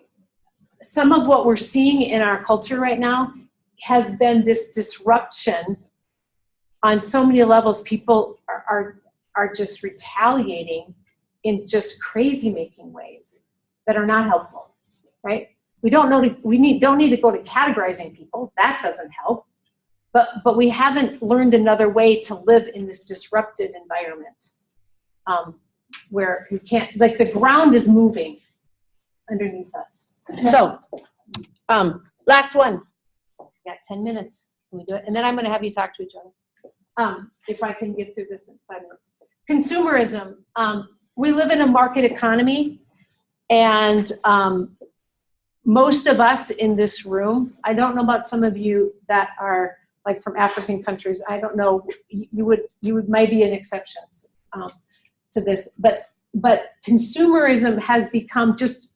some of what we're seeing in our culture right now has been this disruption on so many levels. People are just retaliating in just crazy making ways that are not helpful, right? We don't need to go to categorizing people. That doesn't help. But we haven't learned another way to live in this disrupted environment where you can't, like the ground is moving underneath us. So, last one. Got 10 minutes. Can we do it? And then I'm going to have you talk to each other. If I can get through this in 5 minutes. Consumerism. We live in a market economy, and most of us in this room, I don't know about some of you that are like from African countries. I don't know. You would might be an exception to this, but consumerism has become just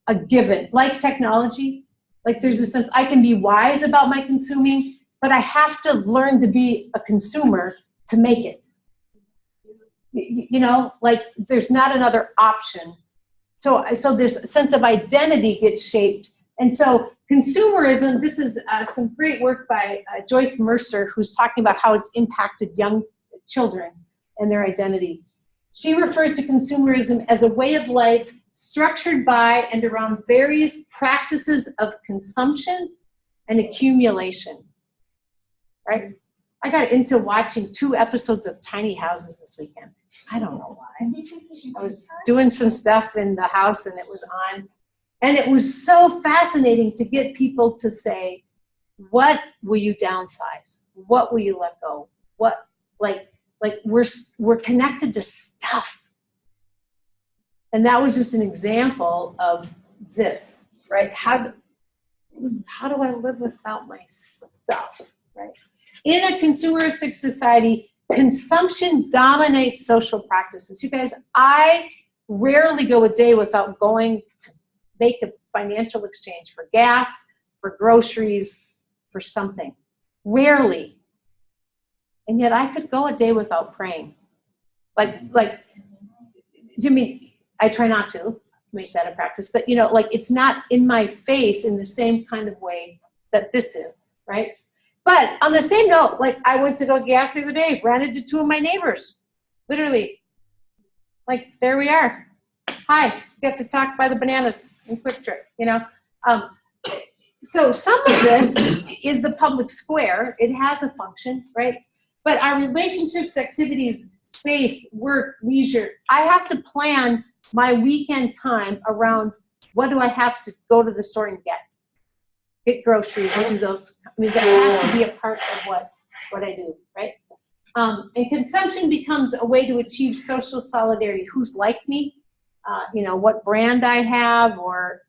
a given, like technology. Like there's a sense I can be wise about my consuming, but I have to learn to be a consumer to make it. You know, like there's not another option. So this sense of identity gets shaped. And so consumerism, this is some great work by Joyce Mercer, who's talking about how it's impacted young children and their identity. She refers to consumerism as a way of life structured by and around various practices of consumption and accumulation, right? I got into watching 2 episodes of Tiny Houses this weekend. I don't know why. I was doing some stuff in the house and it was on. And it was so fascinating to get people to say, what will you downsize? What will you let go? What, like we're connected to stuff. And that was just an example of this, right? How do I live without my stuff, right? In a consumeristic society, consumption dominates social practices. You guys, I rarely go a day without going to make a financial exchange for gas, for groceries, for something. Rarely. And yet I could go a day without praying. Like, you mean, I try not to make that a practice, but you know, like it's not in my face in the same kind of way that this is, right? But on the same note, like I went to go gas the other day, ran into 2 of my neighbors, literally. Like there we are. Hi, get to talk by the bananas in Quick Trip, you know. So some of this is the public square. It has a function, right? But our relationships, activities, space, work, leisure, I have to plan my weekend time around what do I have to go to the store and get groceries, do those. I mean, that has to be a part of what I do, right? And consumption becomes a way to achieve social solidarity. Who's like me? You know, what brand I have, or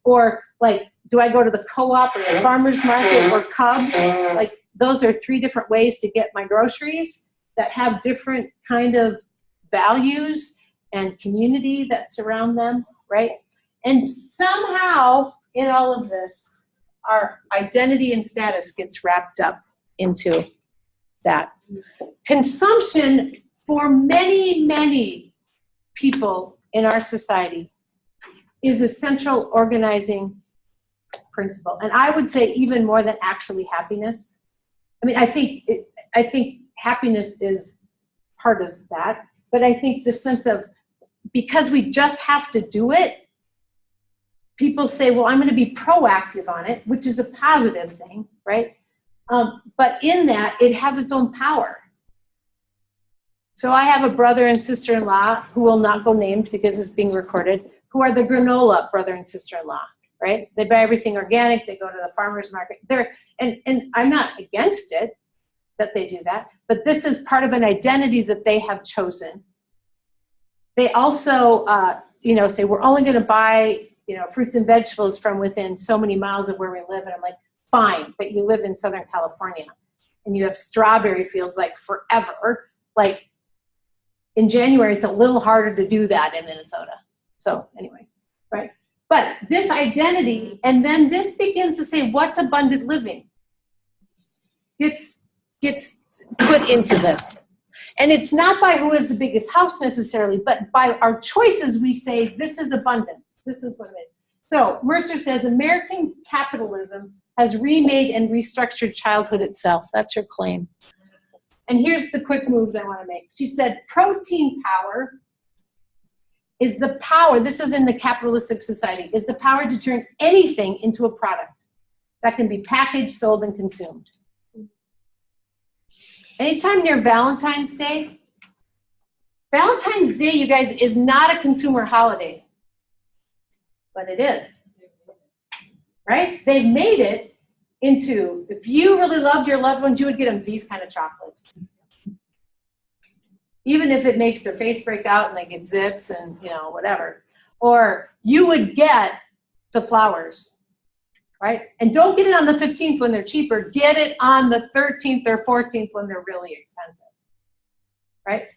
like, do I go to the co-op or the farmer's market or Cub? Like, those are 3 different ways to get my groceries that have different kind of values. and community that surround them, right? And somehow in all of this, our identity and status gets wrapped up into that. Consumption for many, many people in our society is a central organizing principle. And I would say even more than actually happiness. I mean, I think happiness is part of that, but I think the sense of, because we just have to do it, people say, well, I'm going to be proactive on it, which is a positive thing, right? But in that, it has its own power. So I have a brother and sister-in-law who will not go named because it's being recorded, who are the granola brother and sister-in-law, right? They buy everything organic. They go to the farmer's market. And I'm not against it that they do that, but this is part of an identity that they have chosen. They also, say we're only going to buy, fruits and vegetables from within so many miles of where we live. And I'm like, fine, but you live in Southern California and you have strawberry fields like forever. Like in January, it's a little harder to do that in Minnesota. So anyway, right? But this identity, and then this begins to say, what's abundant living? Gets put into this. And it's not by who has the biggest house necessarily, but by our choices, we say, this is abundance. This is what it is. So Mercer says, American capitalism has remade and restructured childhood itself. That's her claim. And here's the quick moves I want to make. She said, protein power is the power, this is in the capitalistic society, is the power to turn anything into a product that can be packaged, sold, and consumed. Anytime near Valentine's Day, you guys, is not a consumer holiday, but it is, right? They've made it into, if you really loved your loved ones, you would get them these kind of chocolates. Even if it makes their face break out and they get zits and, whatever. Or you would get the flowers, right? And don't get it on the 15th when they're cheaper. Get it on the 13th or 14th when they're really expensive, right?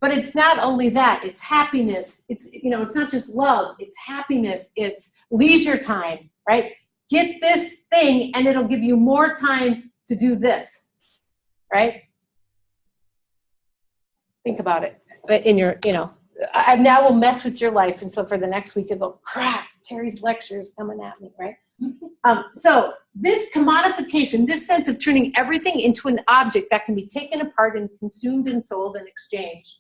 But it's not only that. It's happiness. It's, it's not just love. It's happiness. It's leisure time, right? Get this thing and it'll give you more time to do this, right? Think about it. But in your, I now will mess with your life. And so for the next week, it'll go, crap, Terry's lecture is coming at me, right? So this commodification, this sense of turning everything into an object that can be taken apart and consumed and sold and exchanged,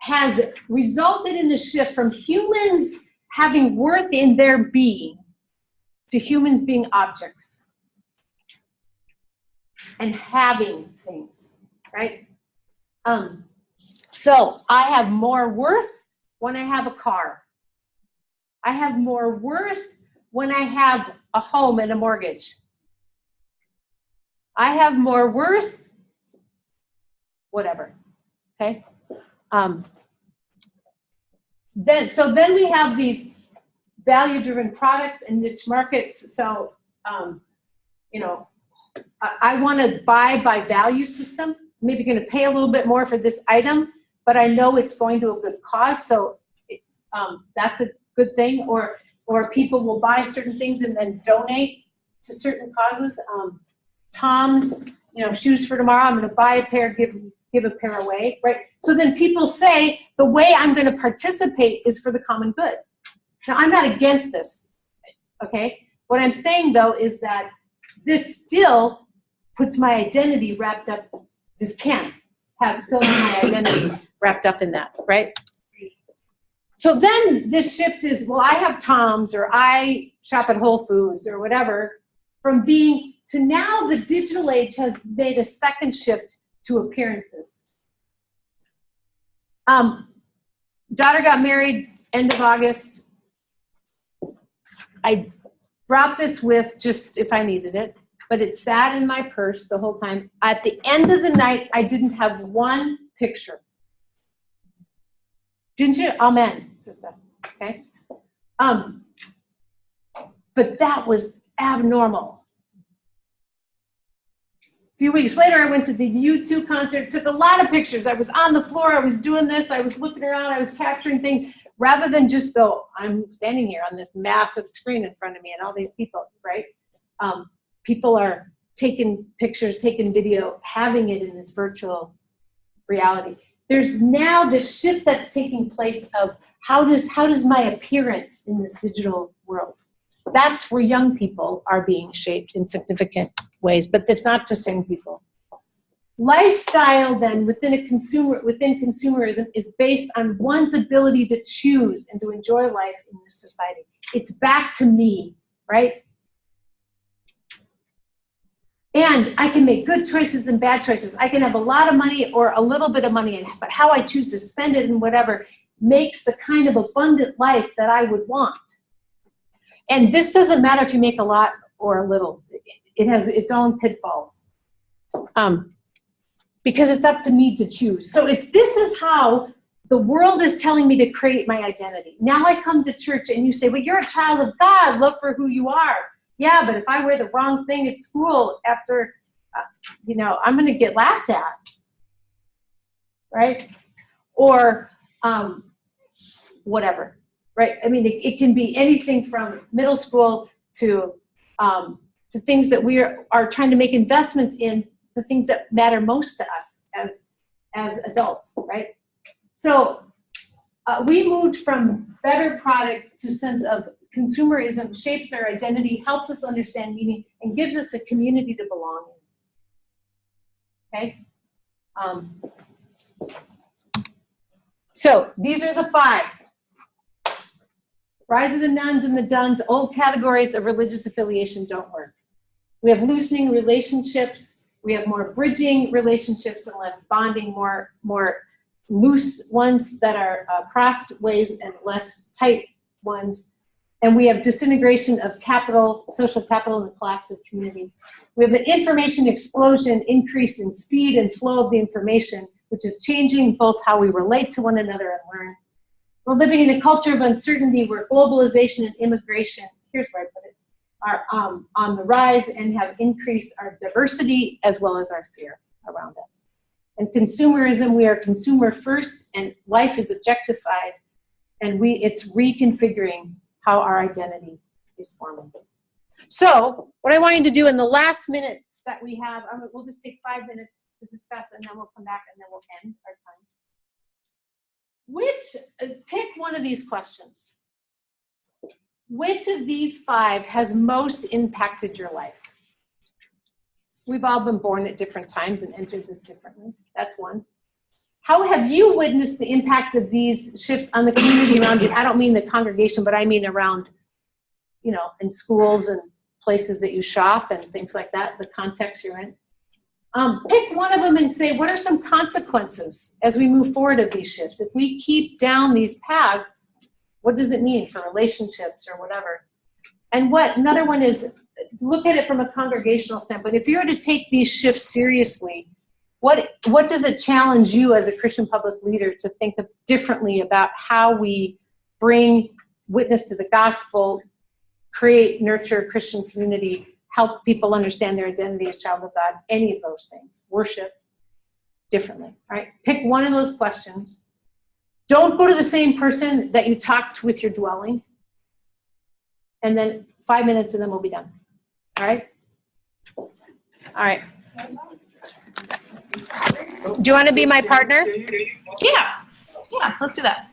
has resulted in a shift from humans having worth in their being to humans being objects and having things, right? So I have more worth when I have a car. I have more worth when I have a home and a mortgage. I have more worth, whatever, okay? Then we have these value-driven products and niche markets. So, I want to buy by value system. Maybe going to pay a little bit more for this item, but I know it's going to a good cause. So that's a good thing. Or people will buy certain things and then donate to certain causes. Tom's, shoes for tomorrow. I'm going to buy a pair, give a pair away, right? So then people say the way I'm going to participate is for the common good. Now I'm not against this, okay? What I'm saying though is that this still puts my identity wrapped up. This can still have my identity wrapped up in that, right? So then this shift is, well, I have Tom's or I shop at Whole Foods or whatever, from being to now the digital age has made a second shift to appearances. Daughter got married end of August. I brought this with just if I needed it, but it sat in my purse the whole time. At the end of the night, I didn't have one picture. Didn't you? Amen, sister. Okay. But that was abnormal. few weeks later, I went to the U2 concert, took a lot of pictures. I was on the floor, I was doing this, I was looking around, I was capturing things, rather than just go, I'm standing here on this massive screen in front of me and all these people, right? People are taking pictures, taking video, having it in this virtual reality. There's now this shift that's taking place of how does my appearance in this digital world? That's where young people are being shaped in significant ways, but it's not just young people. Lifestyle then within consumerism is based on one's ability to choose and to enjoy life in this society. It's back to me, right? And I can make good choices and bad choices. I can have a lot of money or a little bit of money, but how I choose to spend it and whatever makes the kind of abundant life that I would want. And this doesn't matter if you make a lot or a little. It has its own pitfalls. Because it's up to me to choose. So if this is how the world is telling me to create my identity, now I come to church and you say, well, you're a child of God, love for who you are. Yeah, but if I wear the wrong thing at school after, I'm going to get laughed at, right? Or whatever, right? I mean, it can be anything from middle school to things that we are trying to make investments in, the things that matter most to us as adults, right? So we moved from better product to sense of consumerism shapes our identity, helps us understand meaning, and gives us a community to belong in. Okay? So these are the 5. Rise of the nuns and the duns, old categories of religious affiliation don't work. We have loosening relationships. We have more bridging relationships and less bonding, more loose ones that are crossways and less tight ones. And we have disintegration of capital, social capital, and the collapse of community. We have an information explosion, increase in speed and flow of the information, which is changing both how we relate to one another and learn. We're living in a culture of uncertainty where globalization and immigration, here's where I put it, are on the rise and have increased our diversity as well as our fear around us. And consumerism, we are consumer first, and life is objectified, and it's reconfiguring how our identity is forming. So what I want you to do in the last minutes that we have, we'll just take 5 minutes to discuss, and then we'll come back and then we'll end our time. Pick one of these questions. Which of these 5 has most impacted your life? We've all been born at different times and entered this differently. That's one. How have you witnessed the impact of these shifts on the community around you? I don't mean the congregation, but I mean around, in schools and places that you shop and things like that, the context you're in. Pick one of them and say, what are some consequences as we move forward of these shifts? If we keep down these paths, what does it mean for relationships or whatever? And another one is, look at it from a congregational standpoint. If you were to take these shifts seriously, what does it challenge you as a Christian public leader to think of differently about how we bring witness to the gospel, create, nurture a Christian community, help people understand their identity as child of God, any of those things, worship differently, right? Pick one of those questions. Don't go to the same person that you talked with your dwelling. And then 5 minutes and then we'll be done. All right? All right. Do you want to be my partner? Yeah, let's do that.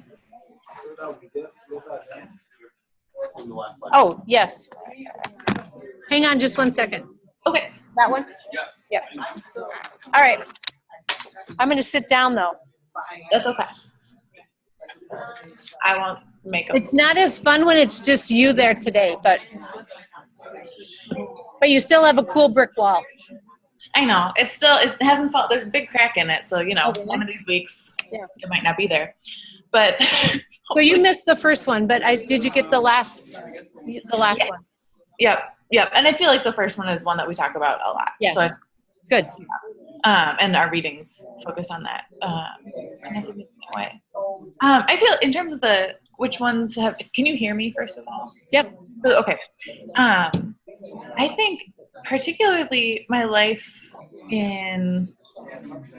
Oh, yes. Hang on just 1 second. Okay. That one? Yeah. All right. I'm going to sit down, though. That's okay. I won't make a. It's not as fun when it's just you there today, but you still have a cool brick wall. I know. It hasn't felt, there's a big crack in it. So, one of these weeks, it might not be there. But. So you missed the first one, but did you get the last one? Yep. And I feel like the first one is one that we talk about a lot. Yeah. So good. And our readings focused on that. And I think in that way. I feel in terms of which ones can you hear me first of all? Yep. Okay. I think particularly my life in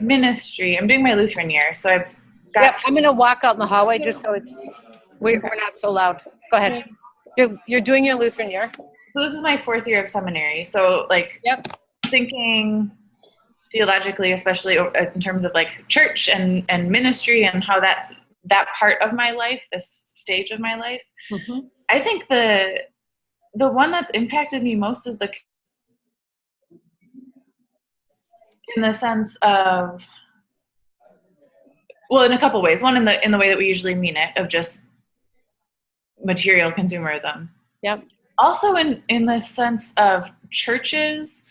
ministry. I'm doing my Lutheran year, so I've got. Yep, I'm gonna walk out in the hallway just so we're not so loud. Go ahead. You're doing your Lutheran year. So this is my 4th year of seminary. So like, Yep. thinking theologically, especially in terms of like church and ministry and how that part of my life, this stage of my life, I think the one that's impacted me most is in the sense of, well, in a couple ways. One, in the way that we usually mean it, of just material consumerism. Yep. Also in the sense of churches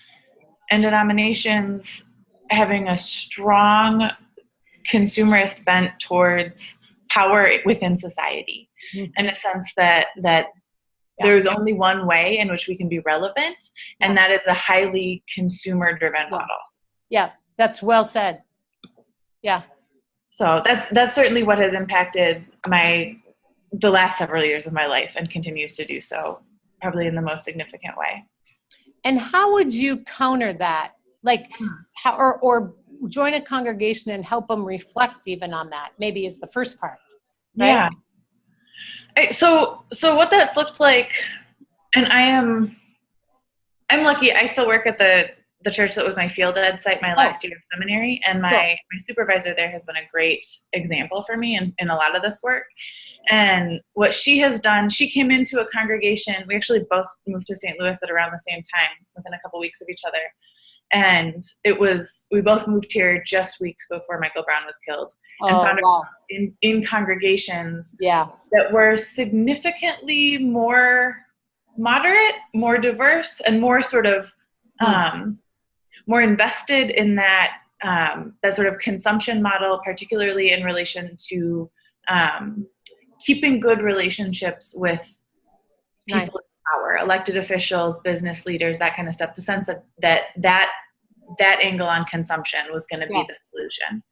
and denominations having a strong consumerist bent towards power within society, in a sense that there's only one way in which we can be relevant, and that is a highly consumer-driven model. Yeah, that's well said. Yeah. So that's certainly what has impacted the last several years of my life, and continues to do so, probably in the most significant way. And how would you counter that? Like, how or join a congregation and help them reflect even on that? Maybe is the first part. Right? Yeah. So what that's looked like, and I'm lucky. I still work at the church that was my field ed site my last year of seminary, and my supervisor there has been a great example for me in a lot of this work. And what she has done, she came into a congregation. We actually both moved to St. Louis at around the same time, within a couple weeks of each other. And we both moved here just weeks before Michael Brown was killed, and found ourselves in congregations that were significantly more moderate, more diverse, and more sort of more invested in that sort of consumption model, particularly in relation to keeping good relationships with people in power, elected officials, business leaders, that kind of stuff. The sense that angle on consumption was going to be the solution.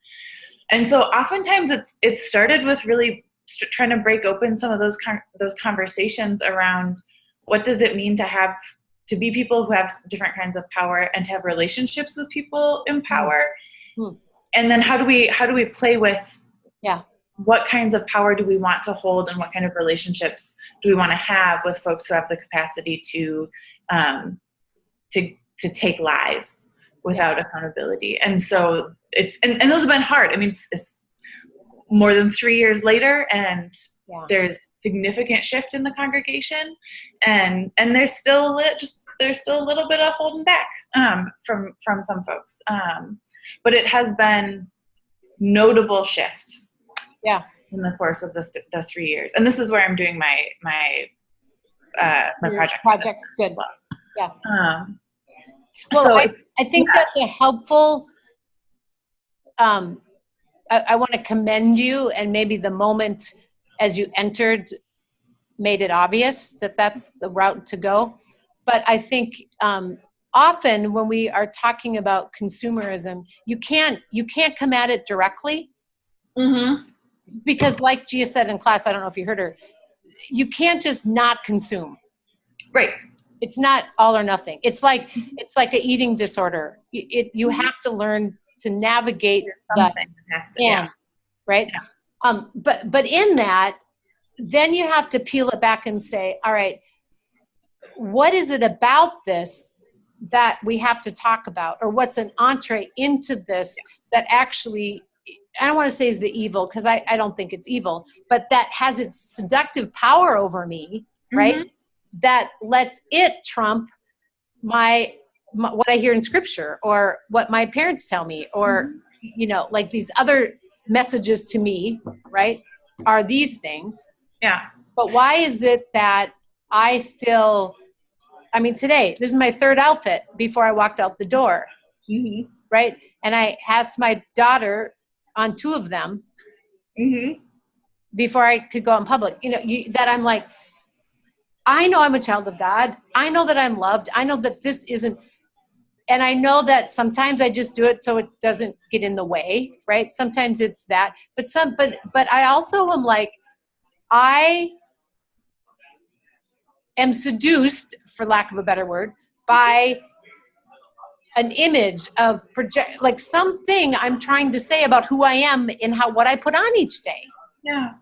And so oftentimes it started with really trying to break open some of those conversations around what does it mean to be people who have different kinds of power, and to have relationships with people in power. And then how do we play with what kinds of power do we want to hold, and what kind of relationships do we want to have with folks who have the capacity to take lives without accountability. And so and those have been hard. I mean, it's more than 3 years later, and there's significant shift in the congregation, and there's still a little bit of holding back from some folks, but it has been notable shift in the course of the 3 years. And this is where I'm doing my project Good. as well. Well, so I think that's a helpful, I want to commend you, and maybe the moment as you entered made it obvious that that's the route to go. But I think often when we are talking about consumerism, you can't come at it directly, because like Gia said in class, I don't know if you heard her, you can't just not consume. Right. It's not all or nothing. It's like an eating disorder. You have to learn to navigate right? But in that, then you have to peel it back and say, all right, what is it about this that we have to talk about? Or what's an entree into this that actually, I don't want to say is the evil, because I don't think it's evil, but that has its seductive power over me, right? That lets it trump my what I hear in scripture, or what my parents tell me, or, like these other messages to me, right, are these things. But why is it that today, this is my third outfit before I walked out the door, right? And I asked my daughter on 2 of them before I could go out in public, that I'm like, I know I'm a child of God. I know that I'm loved. I know that this isn't, and I know that sometimes I just do it so it doesn't get in the way, right? Sometimes it's that, but I also am like, I am seduced, for lack of a better word, by an image of project, like something I'm trying to say about who I am and what I put on each day. Yeah.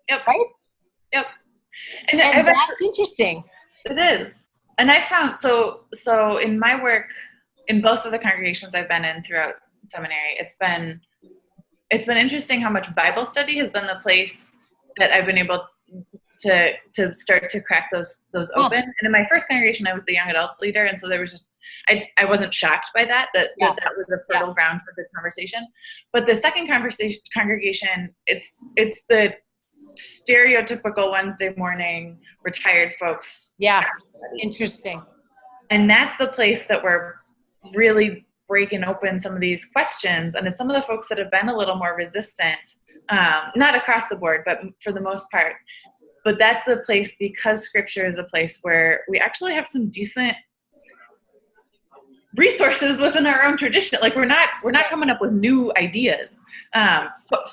Yep. Right? Yep. And And I've that's actually, interesting. it is. And I found, so in my work, in both of the congregations I've been in throughout seminary, it's been interesting how much Bible study has been the place that I've been able to start to crack those open. And in my first congregation, I was the young adults leader, and so there was just I wasn't shocked by that was a fertile ground for good conversation. But the second congregation, it's the stereotypical Wednesday morning retired folks. Yeah, interesting. And that's the place that we're really breaking open some of these questions. And it's some of the folks that have been a little more resistant, not across the board, but for the most part. But that's the place, because scripture is a place where we actually have some decent resources within our own tradition. Like we're not coming up with new ideas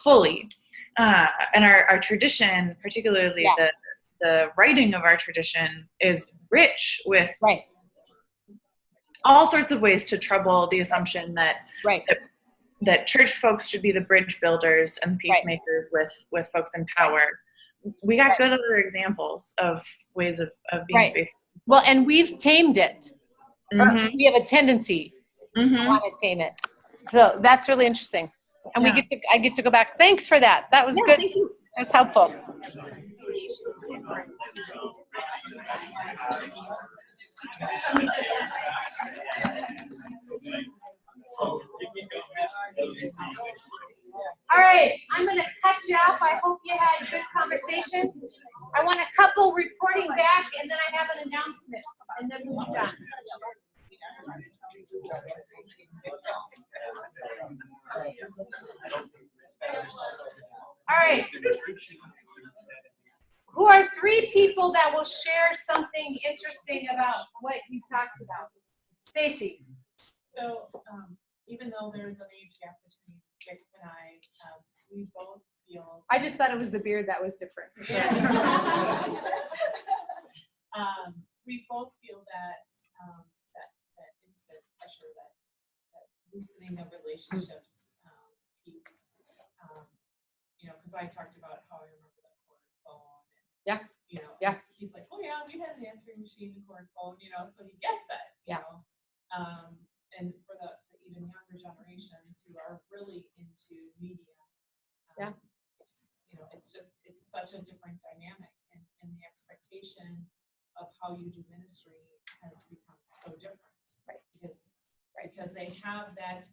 fully. And our tradition, particularly the writing of our tradition, is rich with all sorts of ways to trouble the assumption that that church folks should be the bridge builders and peacemakers with folks in power. We got good other examples of ways of being faithful. Well, and we've tamed it. Mm-hmm. We have a tendency to want to tame it. So that's really interesting. And I get to go back. Thanks for that. That was good. Thank you. That was helpful. All right, I'm going to cut you off. I hope you had a good conversation. I want a couple reporting back, and then I have an announcement, and then we'll be done. All right. Who are 3 people that will share something interesting about what you talked about? Stacy. So even though there's an age gap between Jake and I, we both feel. I just thought it was the beard that was different. So. We both feel that that instant pressure, that loosening of relationships piece. Because I talked about how I remember that cord phone. And, he's like, oh yeah, we had an answering machine, and cord phone. So he gets it. You know. And for the even younger generations who are really into media, it's such a different dynamic, and the expectation of how you do ministry has become so different, because they have that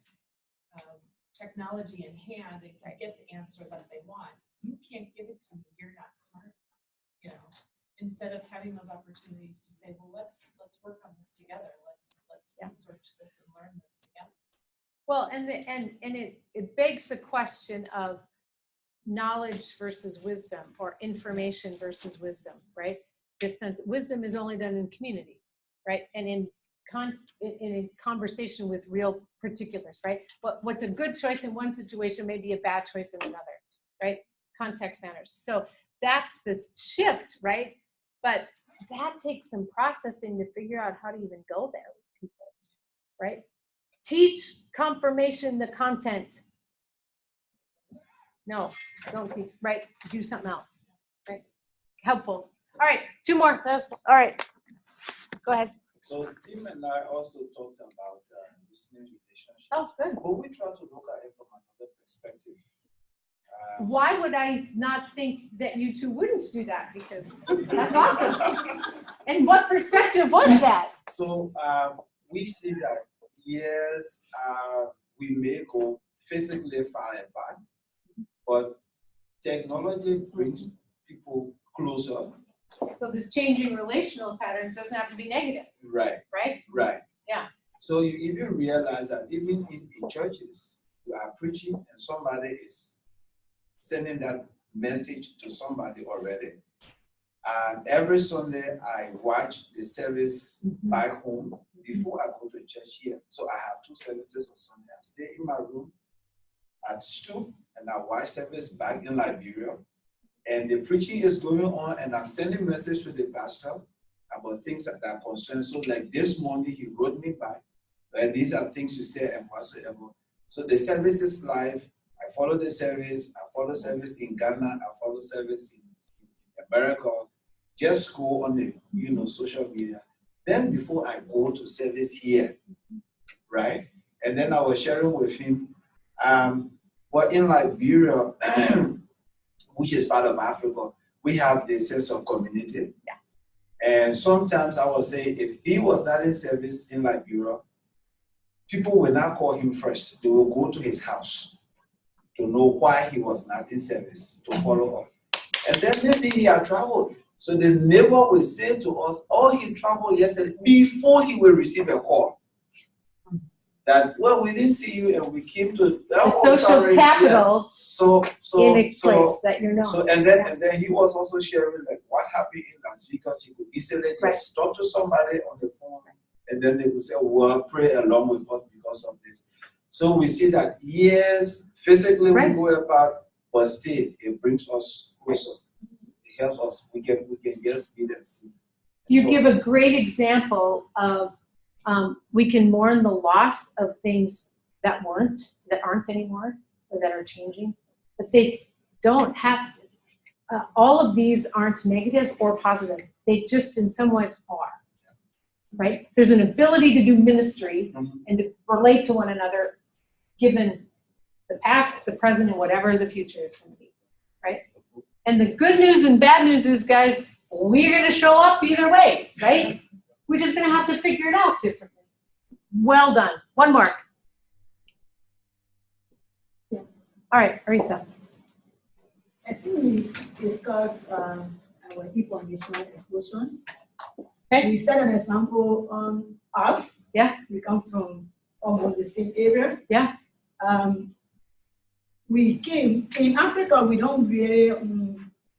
technology in hand and can get the answer that they want. You can't give it to me. You're not smart. Instead of having those opportunities to say, well, let's work on this together. Let's research this and learn this together. Well, and it begs the question of knowledge versus wisdom, or information versus wisdom, right? This sense, wisdom is only done in community, right? And in a conversation with real particulars, right? What's a good choice in one situation may be a bad choice in another, right? Context matters. So that's the shift, right? But that takes some processing to figure out how to even go there with people, right? Teach confirmation the content. No, don't teach, right? Do something else, right? Helpful. All right, 2 more. All right, go ahead. So Tim and I also talked about listening relationships. Oh, good. But we try to look at it from another perspective. Why would I not think that you 2 wouldn't do that? Because that's awesome. And what perspective was that? So we see that yes, we may go physically far apart, but technology brings people closer. So this changing relational patterns doesn't have to be negative. Right. Right? Yeah. So you even realize that even in churches, you are preaching and somebody is sending that message to somebody already. And every Sunday I watch the service back home before I go to church here. So I have 2 services on Sunday. I stay in my room at Stoop and I watch service back in Liberia. And the preaching is going on and I'm sending message to the pastor about things that concern. So like this morning he wrote me back And these are things you say and whatsoever. So the service is live. I follow the service. I follow service in Ghana. I follow service in America. Just go on the social media. Then before I go to service here, right? And then I was sharing with him, well, in Liberia, which is part of Africa, we have the sense of community. Yeah. And sometimes I will say, if he was not in service in Liberia, people will not call him first. They will go to his house to know why he was not in service, to follow up. And then maybe he had traveled. So the neighbor will say to us, oh, he traveled yesterday, before he will receive a call. That, well, we didn't see you and we came to The social capital in a place that you're not. So and then he was also sharing like what happened in Las Vegas. He could easily just talk to somebody on the phone, and then they would say, well, pray along with us because of this. So we see that yes, physically we go about, but still it brings us closer. It helps us. We can just be and see. You give a great example of we can mourn the loss of things that aren't anymore, or that are changing, but they don't have, all of these aren't negative or positive. They just in some way are, right? There's an ability to do ministry and to relate to one another given the past, the present, and whatever the future is going to be, right? And the good news and bad news is, guys, we're going to show up either way, right? We're just going to have to figure it out differently. Well done. One more. Yeah. All right, Aretha. I think we discussed our information explosion. Okay. We set an example on us. Yeah. We come from almost the same area. Yeah. We came in Africa. We don't really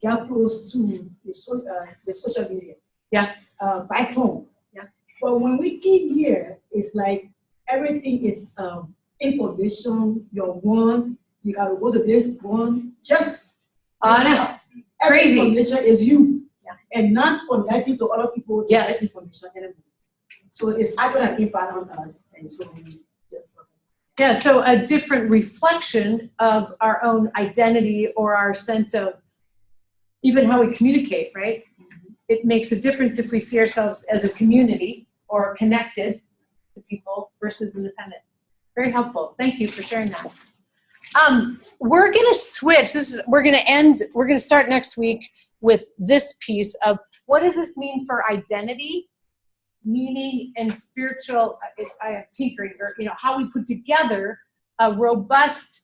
get close to the social media. Yeah. Back home. Yeah. But when we came here, it's like everything is information. You're one. You gotta go to this one. Just No. every Crazy. information is you. Yeah. And not connecting to other people to Yes. get information anymore. So it's having an impact on us, and so we just. Yeah, so a different reflection of our own identity or our sense of even how we communicate, right? It makes a difference if we see ourselves as a community or connected to people versus independent. Very helpful. Thank you for sharing that. We're going to switch. We're going to start next week with this piece of what does this mean for identity, meaning, and spiritual, I have tinkering, or how we put together a robust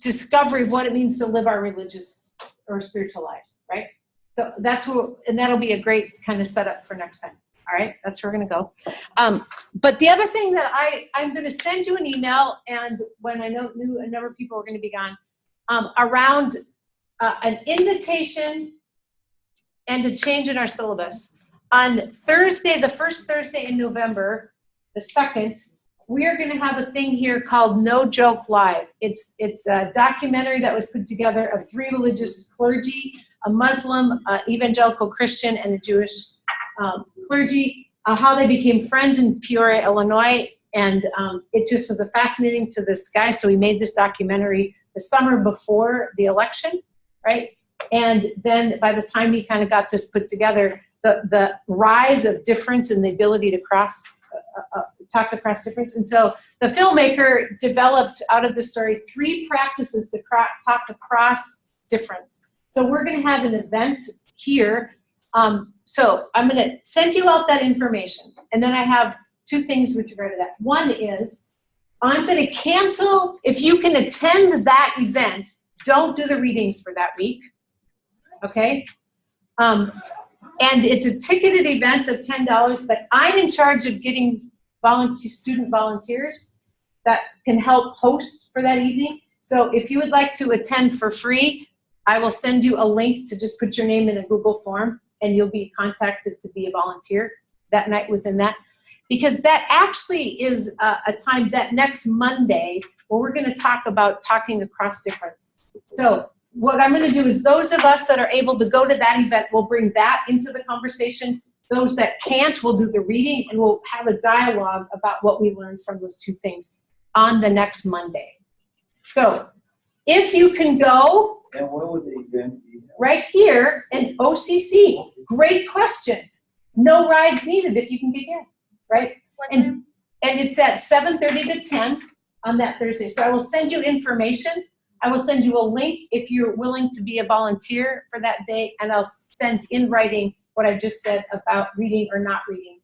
discovery of what it means to live our religious or spiritual lives, right? So that'll be a great kind of setup for next time. All right, that's where we're gonna go. But the other thing that I'm gonna send you an email, and when I knew a number of people were gonna be gone, around an invitation and a change in our syllabus. On Thursday, the first Thursday in November, the 2nd, we are going to have a thing here called No Joke Live. It's a documentary that was put together of 3 religious clergy, a Muslim, evangelical Christian, and a Jewish clergy, how they became friends in Peoria, Illinois. And it just was fascinating to this guy. So he made this documentary the summer before the election, right? And then by the time he kind of got this put together, the rise of difference and the ability to talk across difference. And so the filmmaker developed out of the story 3 practices to talk across difference. So we're going to have an event here. So I'm going to send you out that information. And then I have 2 things with regard to that. One is I'm going to cancel, if you can attend that event, don't do the readings for that week. Okay? And it's a ticketed event of $10, but I'm in charge of getting student volunteers that can help host for that evening. So if you would like to attend for free, I will send you a link to just put your name in a Google form, and you'll be contacted to be a volunteer that night within that. Because that actually is a time, that next Monday, where we're going to talk about talking across difference. So what I'm going to do is those of us that are able to go to that event will bring that into the conversation. Those that can't will do the reading, and we'll have a dialogue about what we learned from those two things on the next Monday. So if you can go, And where would the event be? right here in OCC. Great question. No rides needed if you can get here, right? What And time? and it's at 7:30 to 10 on that Thursday. So I will send you information. I will send you a link if you're willing to be a volunteer for that day, and I'll send in writing what I just said about reading or not reading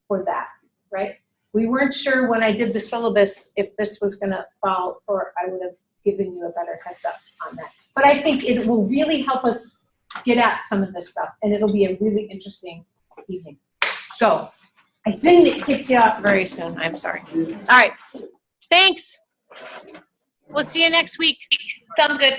for that, right? We weren't sure when I did the syllabus if this was gonna fall, or I would have given you a better heads up on that. But I think it will really help us get at some of this stuff, and it'll be a really interesting evening. Go. I didn't get you up very soon, I'm sorry. All right, thanks. We'll see you next week. Sounds good.